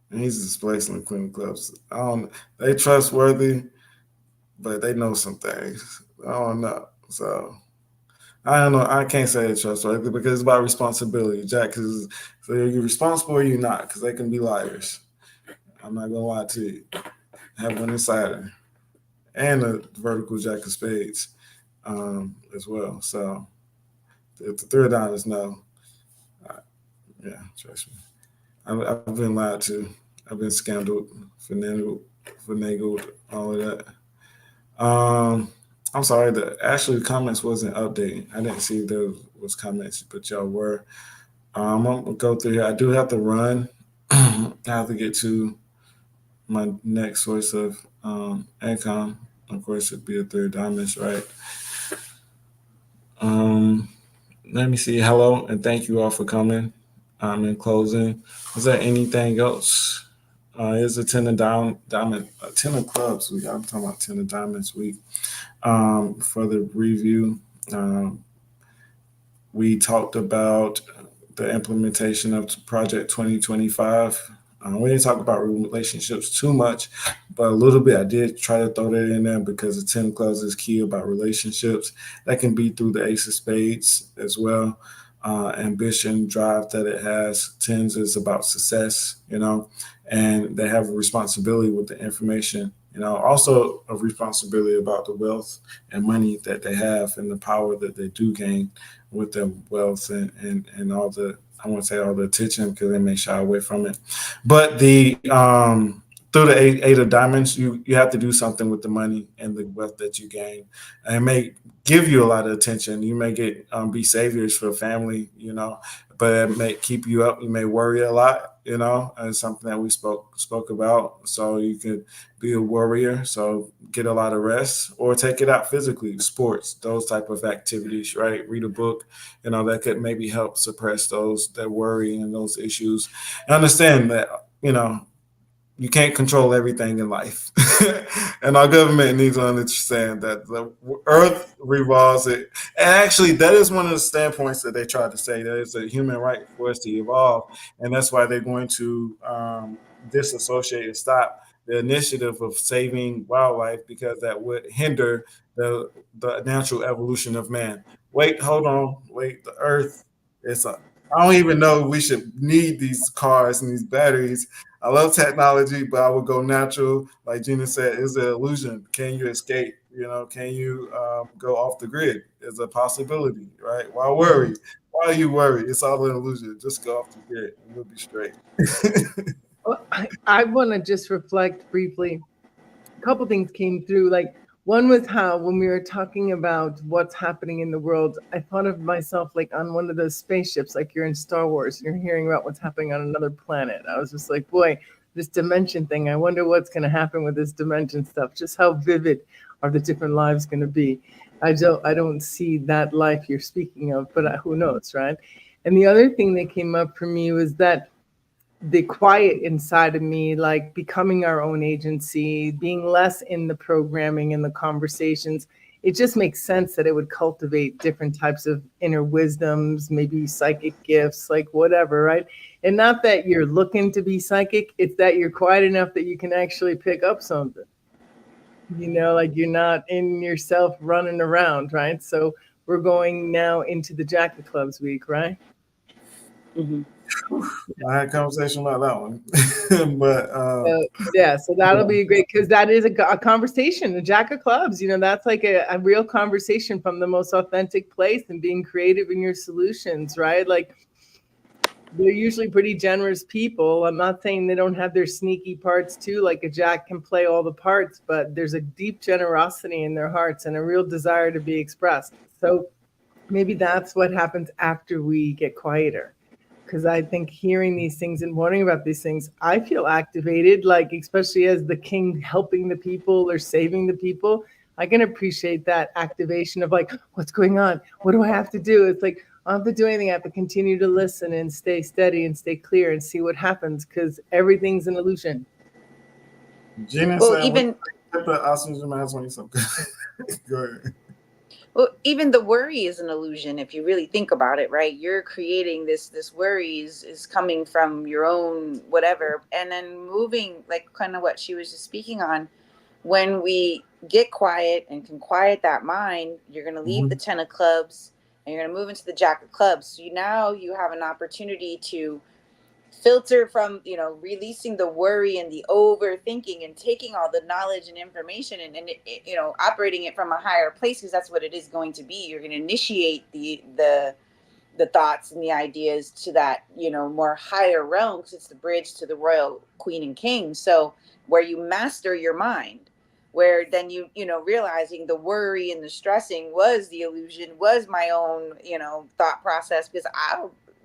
and he's displacing the Queen of Clubs. They trustworthy, but they know some things. I don't know. So I don't know. I can't say it's trustworthy because it's about responsibility. Jack is so you're responsible or you're not, because they can be liars. I'm not gonna lie to you. I have one in Saturn and a vertical Jack of Spades as well. So the Three of Diamonds, no. Yeah, trust me. I've been lied to. I've been scandaled, finagled, all of that. I'm sorry, actually comments wasn't updating. I didn't see there was comments, but y'all were. I'm gonna go through here. I do have to run. I have to get to my next source of income. Of course, it'd be a Three of Diamonds, right? Um, Let me see. Hello, and thank you all for coming. In closing, is there anything else? Is a diamond, 10 of clubs week. I'm talking about 10 of diamonds week. For the review, um, we talked about the implementation of Project 2025. We didn't talk about relationships too much, but a little bit. I did try to throw that in there because the 10 of clubs is key about relationships. That can be through the Ace of Spades as well. Ambition, drive that it has. Tens is about success, and they have a responsibility with the information, also a responsibility about the wealth and money that they have and the power that they do gain with their wealth and all the, I won't say all the attention because they may shy away from it. But the through the eight of diamonds, you have to do something with the money and the wealth that you gain. And it may give you a lot of attention. You may get be saviors for a family, but it may keep you up. You may worry a lot, and it's something that we spoke about. So you could be a warrior, so get a lot of rest or take it out physically, sports, those type of activities, right? Read a book, that could maybe help suppress that worry and those issues. And understand that, you can't control everything in life. And our government needs to understand that the earth revolves it. And actually, that is one of the standpoints that they tried to say, that it's a human right for us to evolve. And that's why they're going to disassociate and stop the initiative of saving wildlife, because that would hinder the natural evolution of man. Wait, hold on. Wait, the earth is a, I don't even know we should need these cars and these batteries. I love technology, but I would go natural. Like Gina said, it's an illusion. Can you escape? Can you go off the grid? It's a possibility, right? Why worry? Why are you worried? It's all an illusion. Just go off the grid and you'll be straight. Well, I want to just reflect briefly. A couple things came through. Like, one was how when we were talking about what's happening in the world, I thought of myself like on one of those spaceships, like you're in Star Wars and you're hearing about what's happening on another planet. I was just like, boy, this dimension thing, I wonder what's going to happen with this dimension stuff. Just how vivid are the different lives going to be? I don't see that life you're speaking of, but who knows, right? And the other thing that came up for me was that the quiet inside of me, like becoming our own agency, being less in the programming and the conversations, it just makes sense that it would cultivate different types of inner wisdoms, maybe psychic gifts, like whatever, right? And not that you're looking to be psychic, it's that you're quiet enough that you can actually pick up something. Like you're not in yourself running around, right? So we're going now into the Jack of Clubs week, right? Mm-hmm. I had a conversation about that one, but Yeah, so that'll yeah. be great because that is a conversation, the Jack of Clubs. That's like a real conversation from the most authentic place and being creative in your solutions, right? Like they're usually pretty generous people. I'm not saying they don't have their sneaky parts too, like a Jack can play all the parts, but there's a deep generosity in their hearts and a real desire to be expressed. So maybe that's what happens after we get quieter. Because I think hearing these things and wondering about these things, I feel activated, like especially as the king helping the people or saving the people. I can appreciate that activation of like, what's going on? What do I have to do? It's like, I don't have to do anything. I have to continue to listen and stay steady and stay clear and see what happens because everything's an illusion. Gina Well, said, "We even put the oxygen mask on you." So go ahead. Well, even the worry is an illusion if you really think about it, right? You're creating this worry is coming from your own whatever, and then moving like kind of what she was just speaking on. When we get quiet and can quiet that mind, you're going to leave the Mhm. 10 of clubs and you're going to move into the jack of clubs. So now you have an opportunity to filter from releasing the worry and the overthinking and taking all the knowledge and information and operating it from a higher place, because that's what it is going to be. You're going to initiate the thoughts and the ideas to that more higher realm, because it's the bridge to the royal queen and king. So where you master your mind, where then realizing the worry and the stressing was the illusion, was my own thought process, because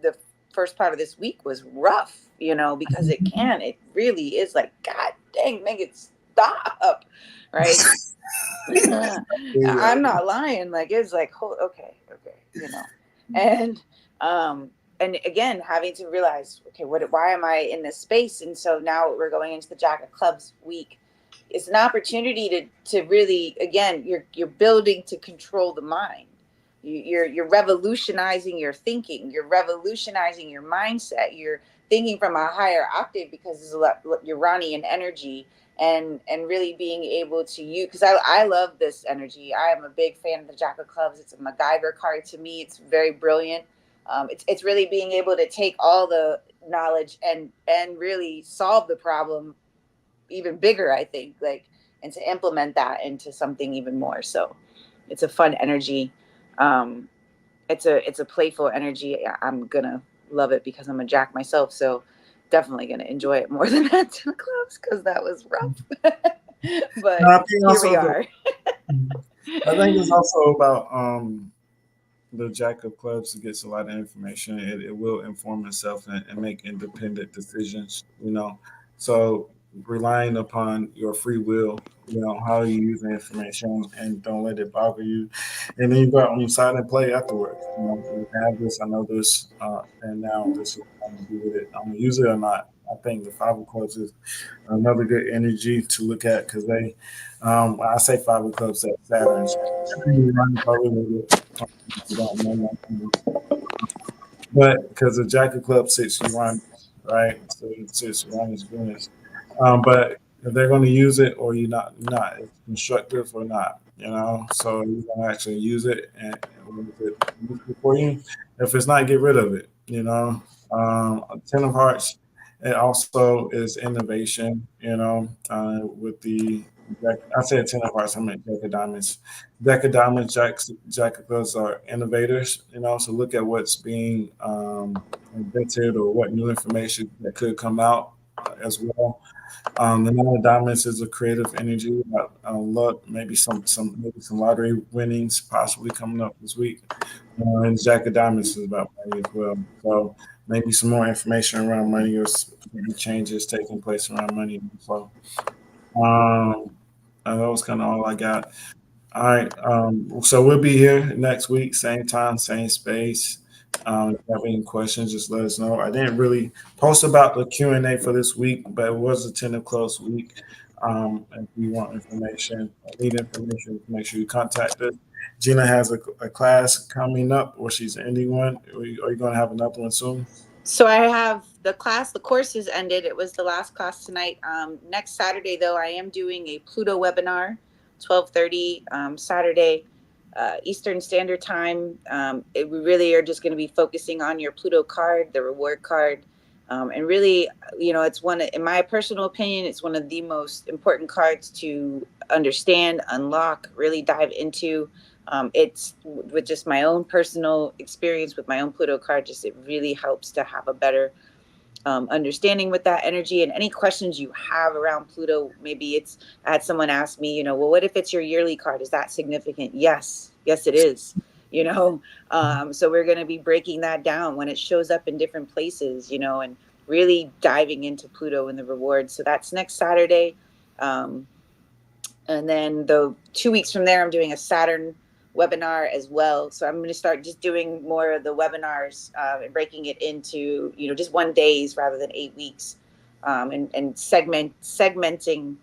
the first part of this week was rough, because it really is like, god dang, make it stop, right? Yeah. I'm not lying. Like it's like, okay. And um, and again, having to realize, okay, why am I in this space? And so now we're going into the Jack of Clubs week. It's an opportunity to really, again, you're building to control the mind. You're revolutionizing your thinking. You're revolutionizing your mindset. You're thinking from a higher octave, because there's a lot Uranian energy, and really being able to use, because I love this energy. I am a big fan of the Jack of Clubs. It's a MacGyver card to me. It's very brilliant. It's really being able to take all the knowledge and really solve the problem even bigger, I think, like, and to implement that into something even more. So it's a fun energy. um it's a playful energy. I'm gonna love it because I'm a Jack myself, so definitely gonna enjoy it more than that 10 clubs, because that was rough. No, But I think here also we are. I think it's also about the Jack of Clubs gets a lot of information. It will inform itself and make independent decisions. So relying upon your free will. How you use the information and don't let it bother you. And then you go out on your side and play afterwards. I have this, I know this, and now this is what I'm gonna do with it. I'm gonna use it or not. I think the Five of Clubs is another good energy to look at because when I say Five of Clubs, that's Saturn. Saturn runs probably with it. If you don't know, but because the Jack of Clubs sits Uranus, right? So it sits Uranus, Venus. But if they're going to use it or you're not, it's constructive or not, So you're going to actually use it and is it useful for you? If it's not, get rid of it, Ten of Hearts, it also is innovation, with I said Ten of Hearts, I meant Jack of Diamonds. Jack of Diamonds, Jack of Clubs are innovators, so look at what's being invented or what new information that could come out as well. The Nine of Diamonds is a creative energy, luck, maybe some lottery winnings possibly coming up this week. And Jack of Diamonds is about money as well. So maybe some more information around money or changes taking place around money. So that was kind of all I got. All right. So we'll be here next week, same time, same space. If you have any questions, just let us know. I didn't really post about the Q&A for this week, but it was a 10 of close week. If you want information, need information, make sure you contact us. Gina has a class coming up, or she's ending one. Are you going to have another one soon? So I have the course has ended. It was the last class tonight. Next Saturday, though, I am doing a Pluto webinar. 12:30 Saturday, Eastern Standard Time. We really are just going to be focusing on your Pluto card, the reward card. And really, it's in my personal opinion, it's one of the most important cards to understand, unlock, really dive into. It's with just my own personal experience with my own Pluto card, just it really helps to have a better understanding with that energy. And any questions you have around Pluto, I had someone ask me, well, what if it's your yearly card? Is that significant? Yes, it is. So we're going to be breaking that down when it shows up in different places, and really diving into Pluto and the rewards. So that's next Saturday. And then the 2 weeks from there, I'm doing a Saturn webinar as well. So I'm going to start just doing more of the webinars and breaking it into, just 1 days rather than 8 weeks, and segmenting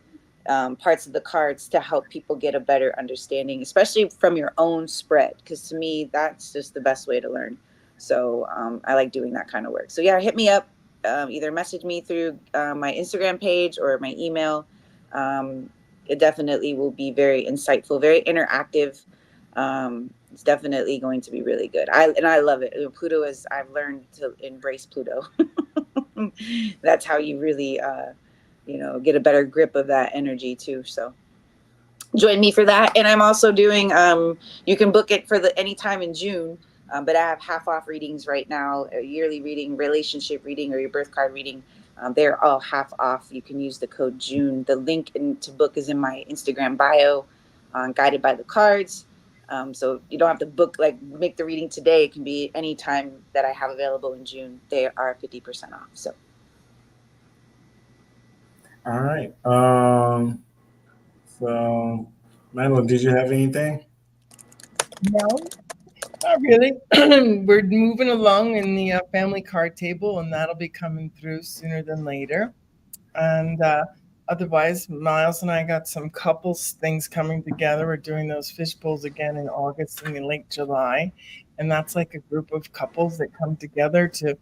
parts of the cards to help people get a better understanding, especially from your own spread. Because to me, that's just the best way to learn. So I like doing that kind of work. So yeah, hit me up. Either message me through my Instagram page or my email. It definitely will be very insightful, very interactive. It's definitely going to be really good. I love it. Pluto is, I've learned to embrace Pluto. That's how you really, get a better grip of that energy too. So join me for that. And I'm also doing, you can book it for anytime in June. But I have half off readings right now, a yearly reading, relationship reading, or your birth card reading. They're all half off. You can use the code June. The link to book is in my Instagram bio, guided by the cards. So you don't have to make the reading today. It can be any time that I have available in June. They are 50% off. So. All right. So, Madeline, did you have anything? No, not really. We're moving along in the family card table, and that'll be coming through sooner than later. And otherwise, Miles and I got some couples things coming together. We're doing those fish bowls again in August and in late July. And that's like a group of couples that come together to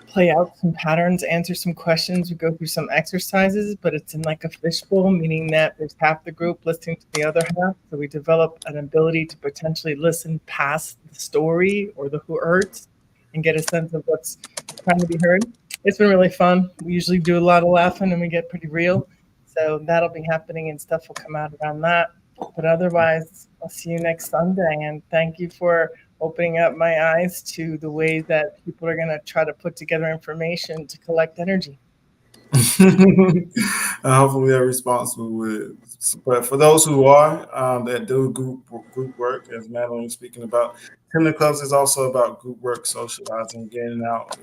play out some patterns, answer some questions. We go through some exercises, but it's in like a fishbowl, meaning that there's half the group listening to the other half. So we develop an ability to potentially listen past the story or the who hurts and get a sense of what's trying to be heard. It's been really fun. We usually do a lot of laughing and we get pretty real. So that'll be happening and stuff will come out around that. But otherwise, I'll see you next Sunday. And thank you for opening up my eyes to the way that people are going to try to put together information to collect energy. Hopefully, they're responsible with. But for those who are that do group work, as Madeline was speaking about, 10 of Clubs is also about group work, socializing, getting out,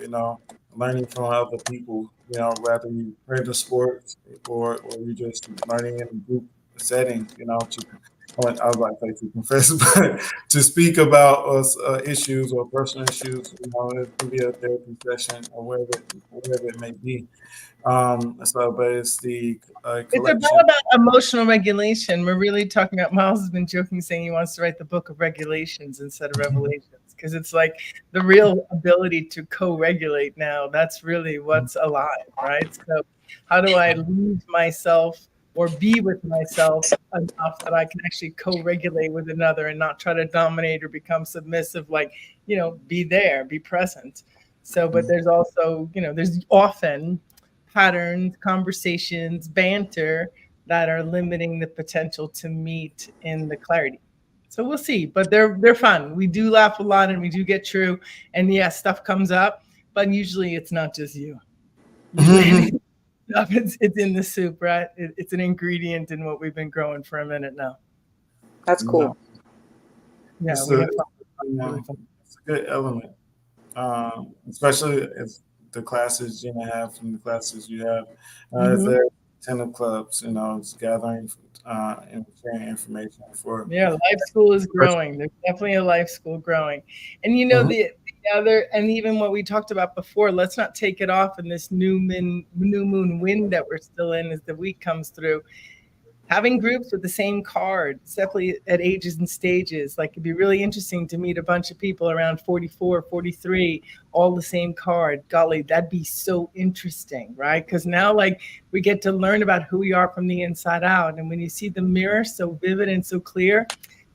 learning from other people. Whether you play the sports or you're just learning in a group setting. I was like to confess, but to speak about us issues or personal issues, it can be a therapy session or whatever it may be. But it's the It's collection. about emotional regulation. We're really talking about, Miles has been joking, saying he wants to write the book of regulations instead of revelations, because it's like the real ability to co-regulate now. That's really what's alive, right? So how do I leave myself or be with myself enough that I can actually co-regulate with another and not try to dominate or become submissive, be there, be present. So, but there's also, there's often patterns, conversations, banter that are limiting the potential to meet in the clarity. So we'll see, but they're fun. We do laugh a lot and we do get true. And yes, stuff comes up, but usually it's not just you. Usually it's in the soup, right? It's an ingredient in what we've been growing for a minute now. That's cool. Yeah, It's we a, have fun. Really fun. it's a good element, especially if the classes Gina have from the classes you have. There 10 of Clubs, it's gathering and sharing information for. Yeah, life school is growing. There's definitely a life school growing. And the other, and even what we talked about before, let's not take it off in this new moon wind that we're still in as the week comes through. having groups with the same card, definitely at ages and stages. Like, it'd be really interesting to meet a bunch of people around 44, 43, all the same card. Golly, that'd be so interesting, right? Because now, like, we get to learn about who we are from the inside out. And when you see the mirror so vivid and so clear,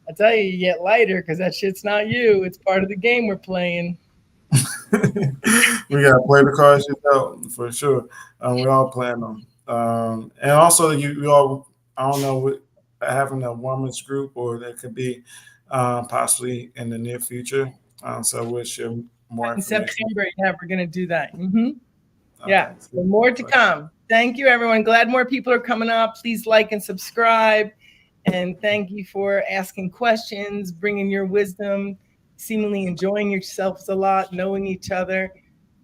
I tell you, you get lighter because that shit's not you. It's part of the game we're playing. We gotta play the cards you dealt for sure. We all plan them. And also, you all, I don't know, having a women's group, or that could be possibly in the near future. So we'll share more In information. September, yeah, we're going to do that. Okay. Yeah, so more to come. Thank you, everyone. Glad more people are coming up. Please like and subscribe. And thank you for asking questions, bringing your wisdom, seemingly enjoying yourselves a lot, knowing each other.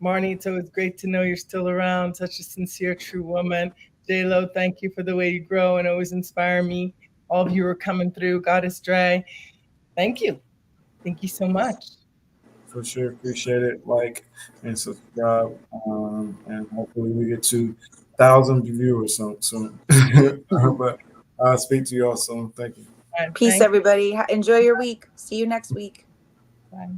Marnie, it's always great to know you're still around. Such a sincere, true woman. J-Lo, thank you for the way you grow and always inspire me. All of you are coming through. Goddess Dre, thank you. Thank you so much. For sure, appreciate it. Like and subscribe, and hopefully we get to 1,000 viewers soon. But I'll speak to you all soon. Thank you. All right, Peace, thank you. everybody. Enjoy your week. See you next week. Bye.